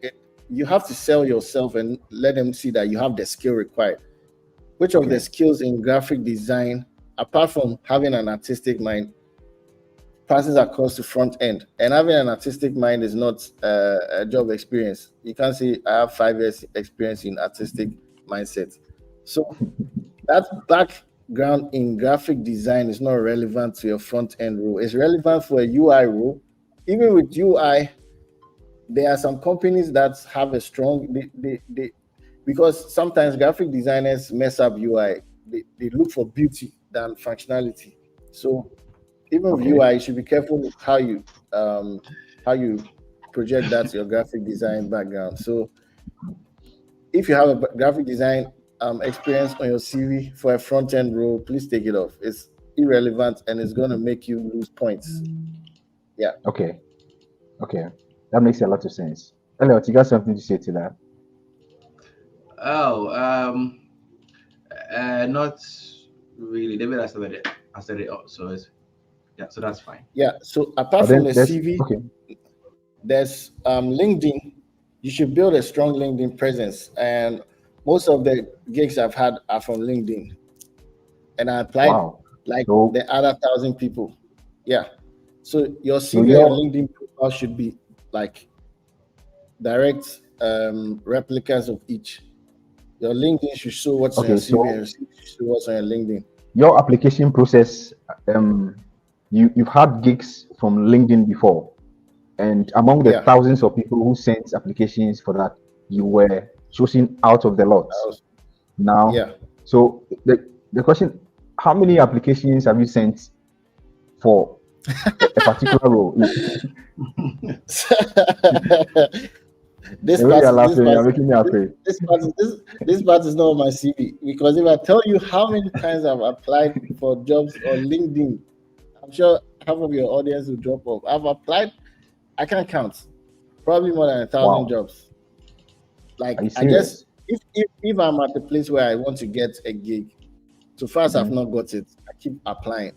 You have to sell yourself and let them see that you have the skill required. Which of the skills in graphic design, apart from having an artistic mind, passes across to front end? And having an artistic mind is not a job experience. You can't say I have 5 years experience in artistic mindset. So that background in graphic design is not relevant to your front end role. It's relevant for a UI role. Even with UI, there are some companies that have a strong, because sometimes graphic designers mess up UI. They look for beauty than functionality. So even with UI, you should be careful how you project that to your graphic design background. So if you have a graphic design experience on your CV for a front-end role, please take it off. It's irrelevant and it's going to make you lose points. Yeah. Okay. That makes a lot of sense. Elliot, you got something to say to that? Not really. David has said it all, so so that's fine. Yeah. So apart from the CV, there's LinkedIn. You should build a strong LinkedIn presence, and most of the gigs I've had are from LinkedIn, and I applied the other 1,000 people. Yeah. So your CV and your LinkedIn profile should be like direct replicas of each. Your LinkedIn should show what's on your CV, and your CV should show what's on your LinkedIn. Your application process, you've had gigs from LinkedIn before, and among the thousands of people who sent applications for that, you were chosen out of the lot. So the question: how many applications have you sent for a particular role? This part is not on my CV, because if I tell you how many times I've applied for jobs on LinkedIn, I'm sure half of your audience will drop off. I've applied, I can't count, probably more than 1,000 jobs. Like, I guess if I'm at the place where I want to get a gig, so far as I've not got it, I keep applying.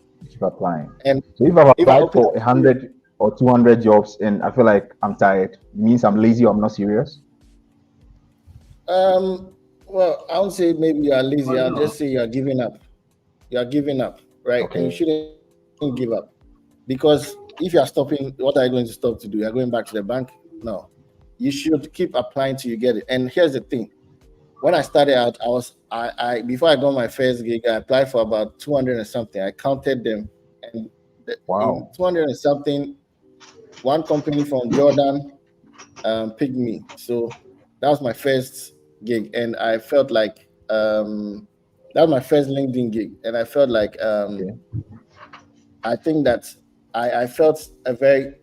And so if I've applied for 100 or 200 jobs and I feel like I'm tired, it means I'm lazy or I'm not serious? Well, I would say maybe you are lazy. I'll just say you are giving up. You are giving up, right? And you shouldn't give up, because if you are stopping, what are you going to stop to do? You're going back to the bank? No. You should keep applying till you get it. And here's the thing. When I started out, I before I got my first gig, I applied for about 200 and something. I counted them, and in 200 and something, one company from Jordan picked me. So that was my first gig, and I felt like that was my first LinkedIn gig, and I felt like Okay. I think that I felt a very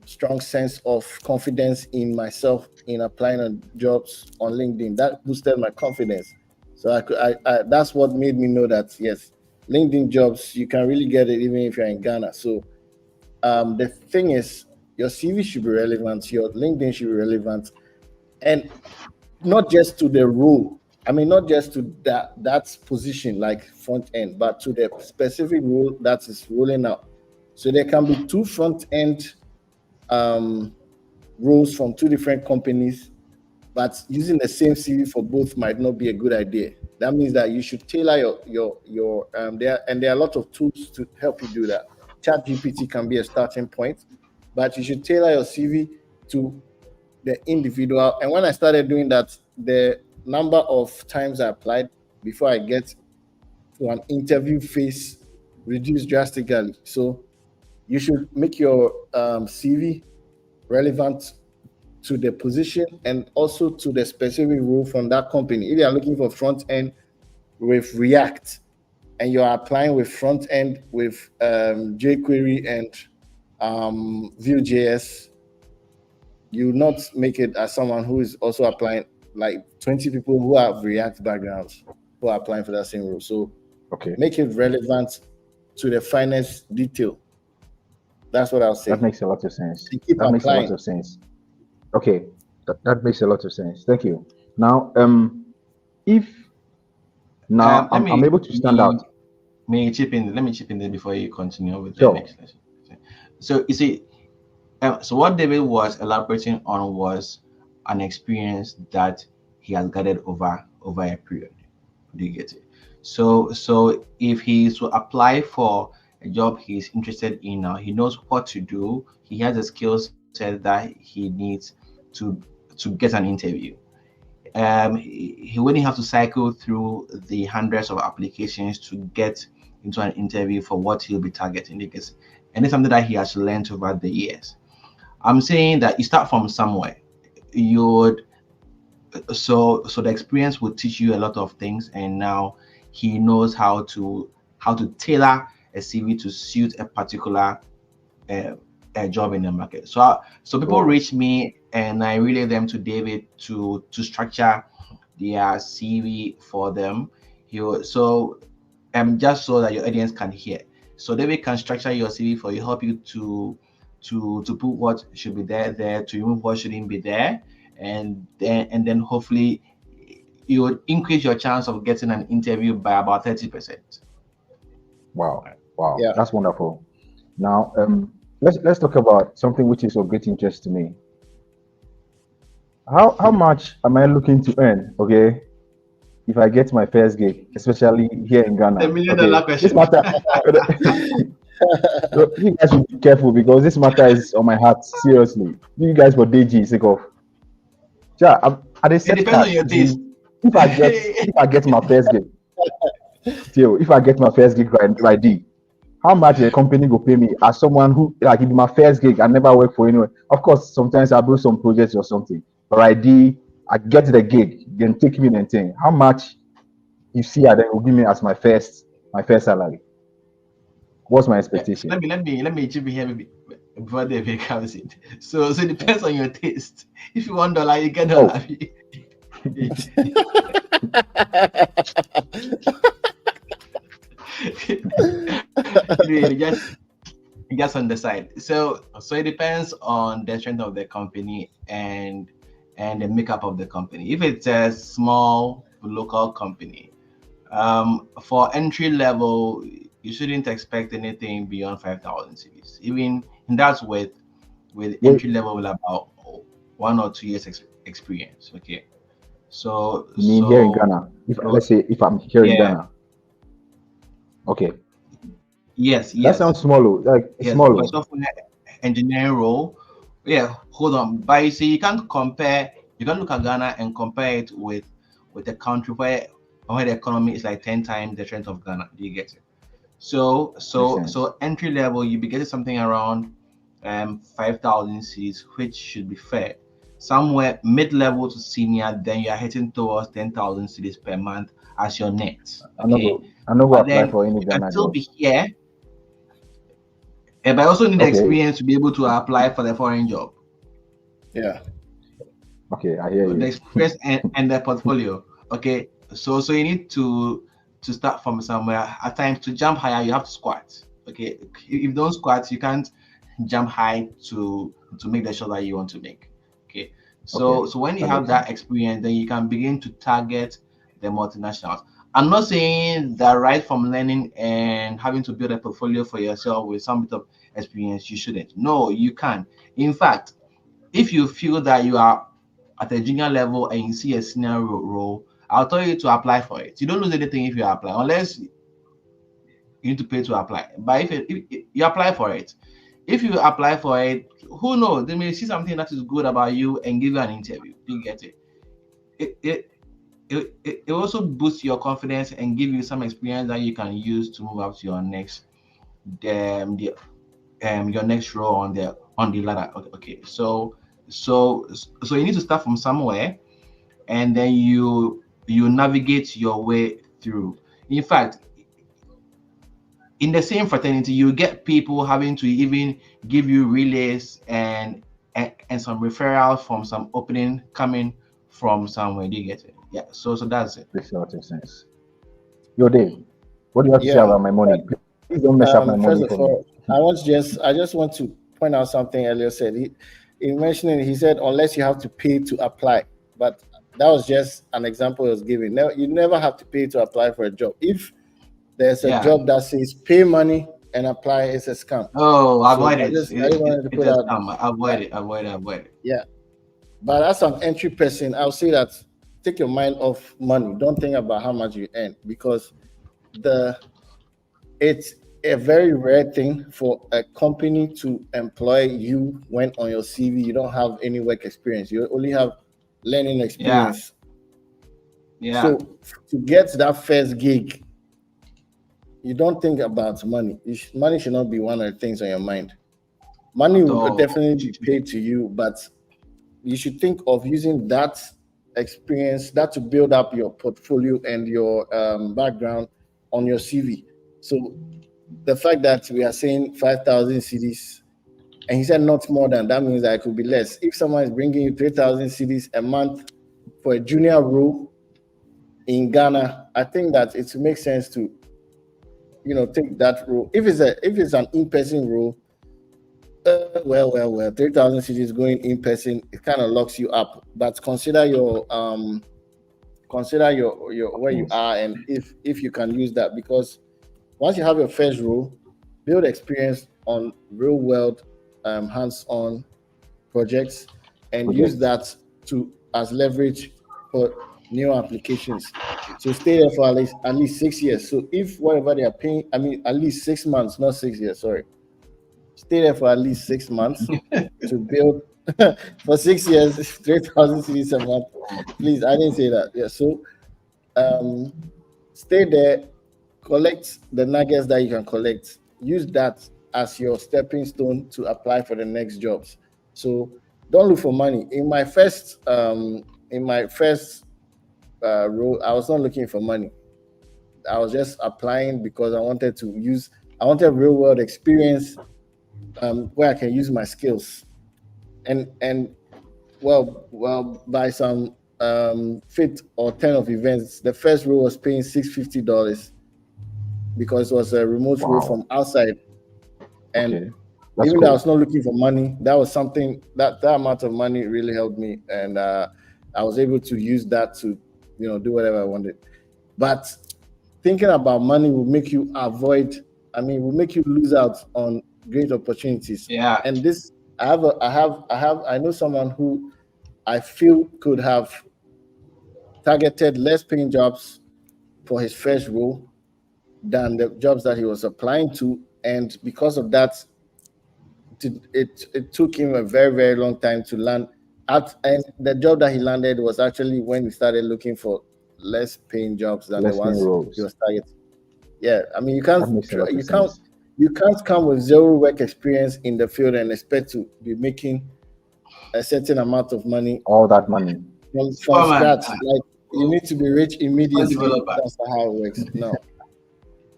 strong sense of confidence in myself in applying on jobs on LinkedIn. That boosted my confidence. So that's what made me know that yes, LinkedIn jobs you can really get it even if you're in Ghana. So the thing is, your CV should be relevant, your LinkedIn should be relevant, and not just to the role. I mean, not just to that position like front end, but to the specific role that is rolling out. So there can be two front end um, roles from two different companies, but using the same CV for both might not be a good idea. That means that you should tailor your there are a lot of tools to help you do that. Chat GPT can be a starting point, but you should tailor your CV to the individual. And when I started doing that, the number of times I applied before I get to an interview phase reduced drastically. So you should make your CV relevant to the position and also to the specific role from that company. If you are looking for front end with React and you are applying with front end with jQuery and Vue.js, you not make it as someone who is also applying like 20 people who have React backgrounds who are applying for that same role. So Okay. make it relevant to the finest detail. That's what I'll That say. makes a lot of sense. And keep That makes a lot applying. of sense. Okay. That makes a lot of sense. Thank you. Now, if now Let I'm me able to stand out. chip in. Let me chip in there before you continue with the Sure. next lesson. So you see, so what David was elaborating on was an experience that he has gathered over a period. Do you get it? So if he's to apply for a job he's interested in now, he knows what to do. He has a skill set that he needs to to get an interview. He wouldn't have to cycle through the hundreds of applications to get into an interview for what he'll be targeting because and it's something that he has learned over the years. I'm saying that you start from somewhere. You would so the experience will teach you a lot of things, and now he knows how to tailor a CV to suit a particular uh, a job in the market. So people Oh, reach me and I relay them to David to structure their CV for them. So just so that your audience can hear. So David can structure your CV for you, help you to put what should be there, to remove what shouldn't be there, and then hopefully you would increase your chance of getting an interview by about 30%. wow, wow, Yeah. that's wonderful. Now, let's talk about something which is of great interest to me. How much am I looking to earn? Okay, if I get my first gig, especially here in The Ghana. million Okay, dollar this question. matter. You guys should be careful because this matter is on my heart. Seriously, you guys for DG sake of. Yeah, I dey It set depends on cash. your You see, taste. if I get my first gig, still if I get my first gig right there, how much the company go pay me as someone who like it be my first gig, I never work for anyone. Of course, sometimes I do some projects or something, but right there, I get the gig, then take me and thing. How much you see that they will give me as my first salary? What's my Yeah, so expectation? let me chip in here before David comes in. So it depends on your taste. If you want dollar, you get Oh, dollar. Really, just on the side. So it depends on the strength of the company and the makeup of the company. If it's a small local company, for entry level, you shouldn't expect anything beyond 5,000 CVs. Even and that's with wait, entry level with about 1 or 2 years experience. Okay, so you mean here in so Ghana? If so let's say if I'm here in yeah, Ghana, okay, yes, that sounds yes, small, oh, like it's yes. small. For Oh. software engineering role, yeah. Hold on, but you see, you can't compare. You can't look at Ghana and compare it with a country where the economy is like 10 times the strength of Ghana. Do you get it? So Makes so sense. so entry level, you be getting something around 5,000 seats, which should be fair. Somewhere mid-level to senior, then you are heading towards 10,000 cities per month as your net. Okay, I know go but apply then for any you can Ghana still job. be here, but I also need the Okay, experience to be able to apply for the foreign job. Yeah. okay, I hear The you. experience and the portfolio. Okay, so you need to start from somewhere. At times to jump higher, you have to squat. Okay, if you don't squat, you can't jump high to make the shot that you want to make. Okay, Okay, so when you that have makes that sense. experience, then you can begin to target the multinationals. I'm not saying that right from learning and having to build a portfolio for yourself with some bit of experience, you shouldn't. No, you can. In fact, if you feel that you are at a junior level and you see a senior role, I'll tell you to apply for it. You don't lose anything if you apply, unless you need to pay to apply. But if you apply for it, if you apply for it, who knows? They may see something that is good about you and give you an interview. Do you get it? It it it also boosts your confidence and give you some experience that you can use to move up to your next the your next role on the ladder. Okay. So you need to start from somewhere, and then you navigate your way through. In fact, in the same fraternity, you get people having to even give you relays and some referrals from some opening coming from somewhere. Do you get it? Yeah. So that's it. Makes a lot of sense. Yo, Dave, what do you have to say Yeah. about my money? Please don't mess up my First money of for me. all, I just want to point out something Elliot said. He mentioned it, he said unless you have to pay to apply, but that was just an example he was giving. No, you never have to pay to apply for a job. If there's a Yeah. job that says pay money and apply, it's a scam. Oh, So avoid it. I just wanted to It's put a out scam. Avoid that. it. Avoid it. Avoid it. Yeah. But as an entry person, I'll say that take your mind off money. Don't think about how much you earn because the it's a very rare thing for a company to employ you when on your CV you don't have any work experience. You only have learning Yeah. experience. Yeah. So to get that first gig, you don't think about money. Money should not be one of the things on your mind. Money At will all. definitely be paid to you, but you should think of using that experience that to build up your portfolio and your background on your CV. So the fact that we are saying 5,000 CDs, and he said not more than that means that it could be less. If someone is bringing you 3,000 CDs a month for a junior role in Ghana, I think that it makes sense to take that role. If it's an in-person role, well, 3,000 CDs going in person, it kind of locks you up. But consider your where you Things. are and if you can use that because once you have your first role, build experience on real world hands-on projects and use Project. that to as leverage for new applications. So stay there for at least 6 years. So if whatever they are paying, I mean at least 6 months, not 6 years, sorry. Stay there for at least 6 months to build for 6 years, 3,000 cities a month. Please, I didn't say that. Yeah. So um stay there, collect the nuggets that you can collect, use that as your stepping stone to apply for the next jobs. So don't look for money. In my first role, I was not looking for money. I was just applying because I wanted real world experience, where I can use my skills. And well, by some fifth or 10 of events, the first role was paying $650 because it was a remote role Wow. from outside. And Okay. That's even though I cool. was not looking for money, that was something that amount of money really helped me, and I was able to use that to do whatever I wanted. But thinking about money will make you will make you lose out on great opportunities. Yeah. And this, I know someone who I feel could have targeted less paying jobs for his first role than the jobs that he was applying to, and because of that, it took him a very very long time to land at, and the job that he landed was actually when he started looking for less paying jobs than the Less paying ones he roles. was targeting. Yeah, I mean That makes a lot of you can't sense. You can't come with zero work experience in the field and expect to be making a certain amount of money All that money. from Superman, scratch. Like you need to be rich immediately. developer. That's not how it works. No.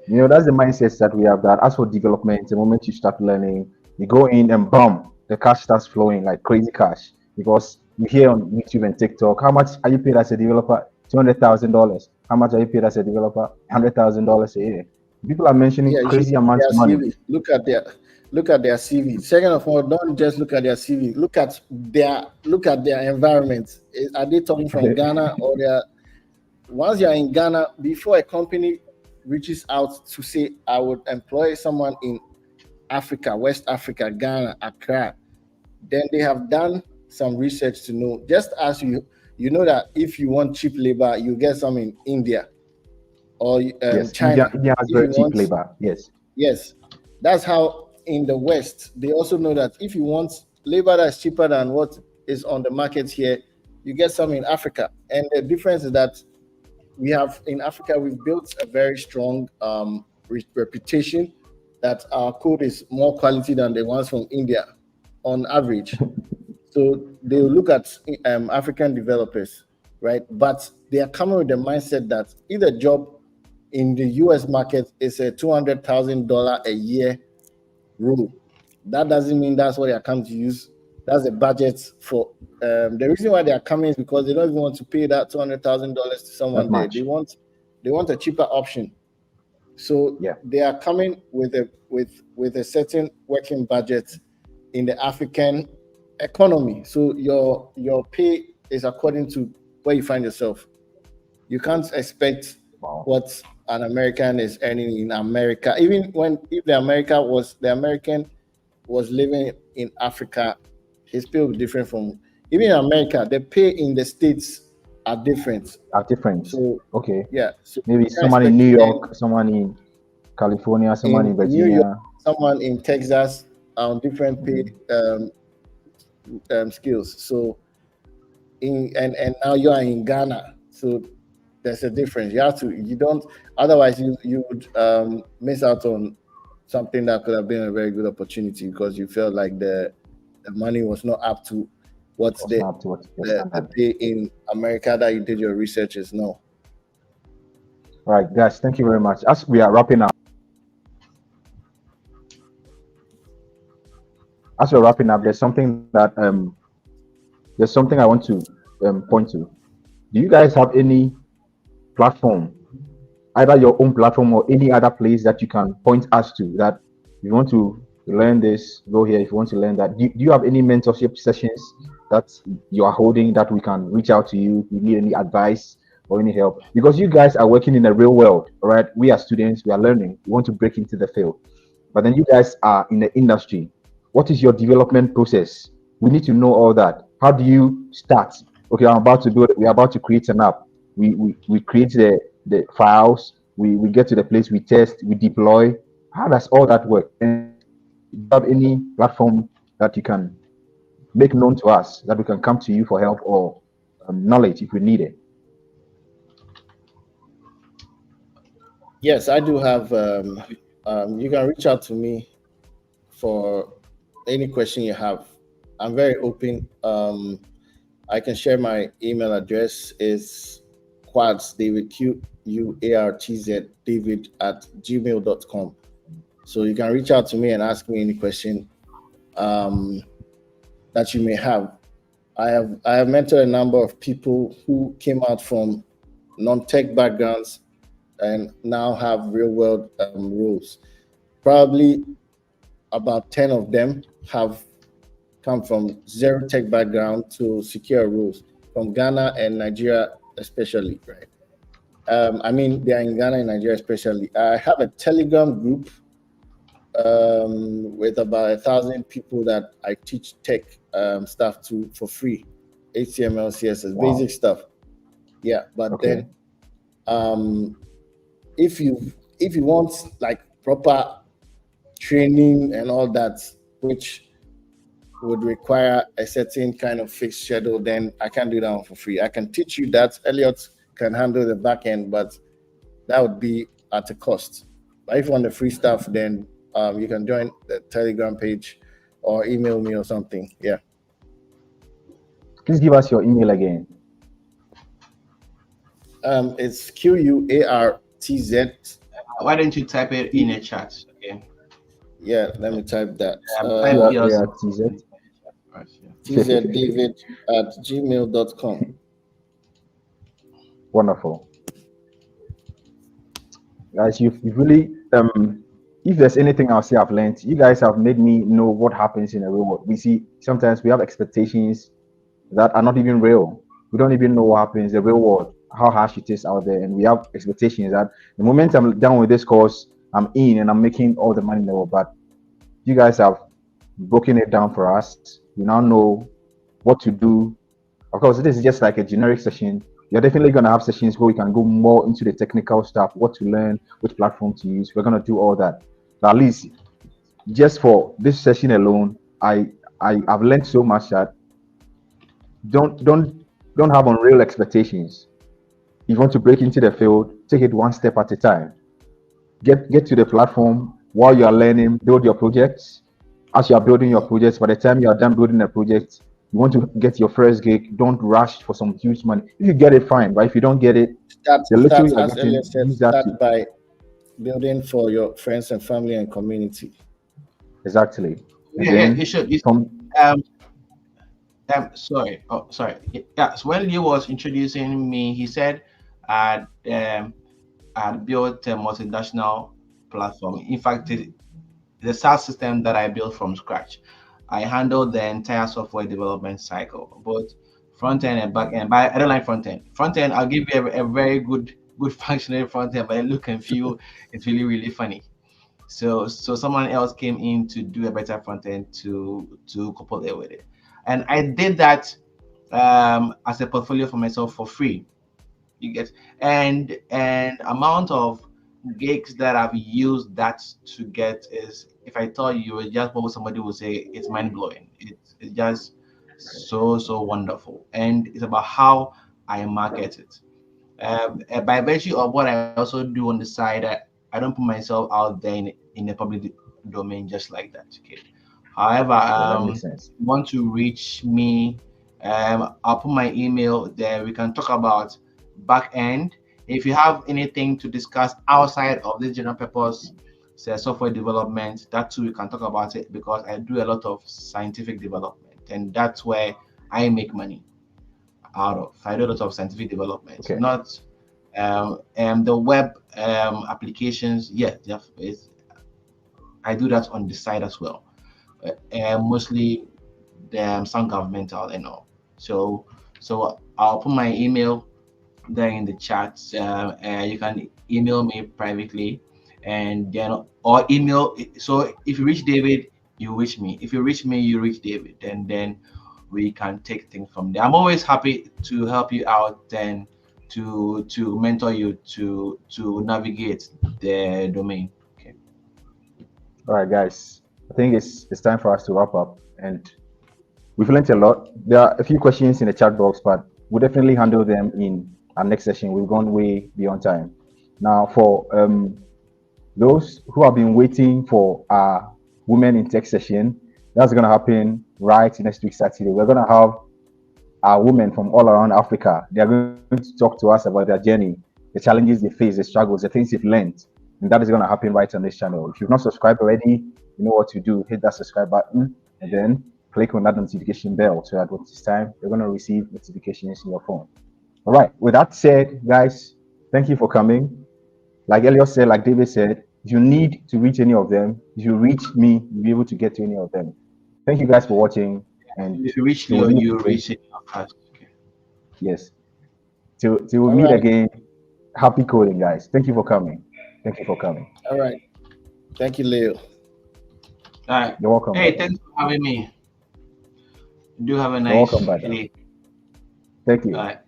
You know, that's the mindset that we have. That as for development, the moment you start learning, you go in and boom, the cash starts flowing like crazy cash. Because you hear on YouTube and TikTok, how much are you paid as a developer? $200,000. How much are you paid as a developer? $100,000 a year. People are mentioning Yeah, you should crazy look amounts at of their money. CV. Look at their CV. Second of all, don't just look at their CV. Look at their environment. Are they talking from Ghana or they're once you're in Ghana, before a company reaches out to say, I would employ someone in Africa, West Africa, Ghana, Accra, then they have done some research to know, just as you know that if you want cheap labor, you get some in India or Yes, China. India has If very you cheap want, labor. Yes, yes, that's how in the West, they also know that if you want labor that's cheaper than what is on the market here, you get some in Africa. And the difference is that we have in Africa, we've built a very strong reputation that our code is more quality than the ones from India on average. So they will look at African developers, right? But they are coming with the mindset that if the job in the US market is a $200,000 a year rule, that doesn't mean that's what they are coming to use. That's the budget for. The reason why they are coming is because they don't even want to pay that $200,000 to that someone there. much. They want a cheaper option. So Yeah. they are coming with a certain working budget in the African economy. So your pay is according to where you find yourself. You can't expect Wow. what an American is earning in America. Even if the American was living in Africa, his pay will be different from even in America. The pay in the States are different. Are different. So Okay. yeah, so Maybe you can someone in expect New to earn York, someone in California, someone in in New York, Virginia. someone in Texas on different pay skills. So and now you are in Ghana. So there's a difference. You don't otherwise you would miss out on something that could have been a very good opportunity because you felt like the money was not up to what's Was not up to what your the standard. pay in America that you did your research is no. All right, guys, thank you very much. As we are wrapping up, there's something I want to point to. Do you guys have any platform, either your own platform or any other place that you can point us to that you want to learn this, go here if you want to learn that? Do you have any mentorship sessions that you are holding that we can reach out to you if you need any advice or any help? Because you guys are working in the real world, all right? We are students, we are learning, we want to break into the field. But then you guys are in the industry. What is your development process? We need to know all that. How do you start? Okay, we're about to create an app. We create the files, we get to the place, we test, we deploy. How does all that work? And do you have any platform that you can make known to us that we can come to you for help or knowledge if we need it? Yes, I do have. You can reach out to me for any question you have. I'm very open. I can share my email address is quads David Quartz David at gmail.com. So you can reach out to me and ask me any question um, that you may have. I have mentored a number of people who came out from non-tech backgrounds and now have real world roles. Probably about 10 of them have come from zero tech background to secure roles from Ghana and Nigeria, especially, right? I mean, they are in Ghana and Nigeria, especially. I have a Telegram group with about 1,000 people that I teach tech stuff to for free, HTML, CSS, Wow. basic stuff. Yeah, but Okay. then um, if you want like proper training and all that, which would require a certain kind of fixed schedule, then I can do that one for free. I can teach you that. Elliot can handle the back end, but that would be at a cost. But if you want the free stuff, then you can join the Telegram page or email me or something. Yeah. Please give us your email again. It's QUARTZ. Why don't you type it in a chat? Okay. Yeah, let me type that. Type yours. QRATZ. Right, yeah. tzdavid@gmail.com. Wonderful. Guys, you've really if there's anything I'll say I've learned, you guys have made me know what happens in the real world. We see sometimes we have expectations that are not even real. We don't even know what happens in the real world, how harsh it is out there, and we have expectations that the moment I'm done with this course, I'm in and I'm making all the money in the world. But you guys have broken it down for us. We now know what to do. Of course, this is just like a generic session. You're definitely going to have sessions where we can go more into the technical stuff, what to learn, which platform to use. We're going to do all that. But at least just for this session alone, I've learned so much that don't have unreal expectations. If you want to break into the field, take it one step at a time. Get to the platform while you are learning, build your projects. As you are building your projects, by the time you are done building a project, you want to get your first gig, don't rush for some huge money. If you get it, fine, but if you don't get it, the little you are As getting, Elliot said, use that start by building for your friends and family and community. exactly. And Yeah, then you should. from Um, sorry. Oh, sorry. Yeah. So when Leo was introducing me, he said, "I built a multinational platform. In fact, the SaaS system that I built from scratch. I handled the entire software development cycle, both front end and back end. But I don't like front end. Front end, I'll give you a very good functioning front end, but the look and feel, it's really funny. So someone else came in to do a better front end to couple it with it, and I did that as a portfolio for myself for free. You get, and amount of gigs that I've used that to get is, if I tell you, it's just what somebody would say, it's mind blowing. It's just so wonderful, and it's about how I market it. By virtue of what I also do on the side, I don't put myself out there in the public domain just like that. Okay. However, that makes sense. you want to reach me, I'll put my email there. We can talk about back end. If you have anything to discuss outside of this general purpose, say software development, that too we can talk about it, because I do a lot of scientific development, and that's where I make money out of. I do a lot of scientific development, Okay. not the web applications. Yeah, I do that on the side as well. Mostly some governmental and all. So I'll put my email there in the chat. You can email me privately, and then or email. So if you reach David, you reach me. If you reach me, you reach David, and then we can take things from there. I'm always happy to help you out and to mentor you to navigate the domain. Okay. All right, guys. I think it's time for us to wrap up, and we've learned a lot. There are a few questions in the chat box, but we'll definitely handle them in our next session. We've gone way beyond time. Now, for those who have been waiting for our Women in Tech session, that's going to happen right next week, Saturday. We're going to have our women from all around Africa. They are going to talk to us about their journey, the challenges they face, the struggles, the things they've learned. And that is going to happen right on this channel. If you've not subscribed already, you know what to do. Hit that subscribe button and then click on that notification bell so that when it's time, you're going to receive notifications in your phone. All right. With that said, guys, thank you for coming. Like Elliot said, like David said, if you need to reach any of them, if you reach me, you'll be able to get to any of them. Thank you guys for watching. And If you reach till we Leo, meet you again, reach it first. Okay. yes, till we All meet right. again. Happy coding, guys. Thank you for coming. Thank you for coming. All right. Thank you, Leo. All right. You're welcome. Hey, Brother. thanks for having me. Do have a You're welcome, nice brother. day. Thank you. All right.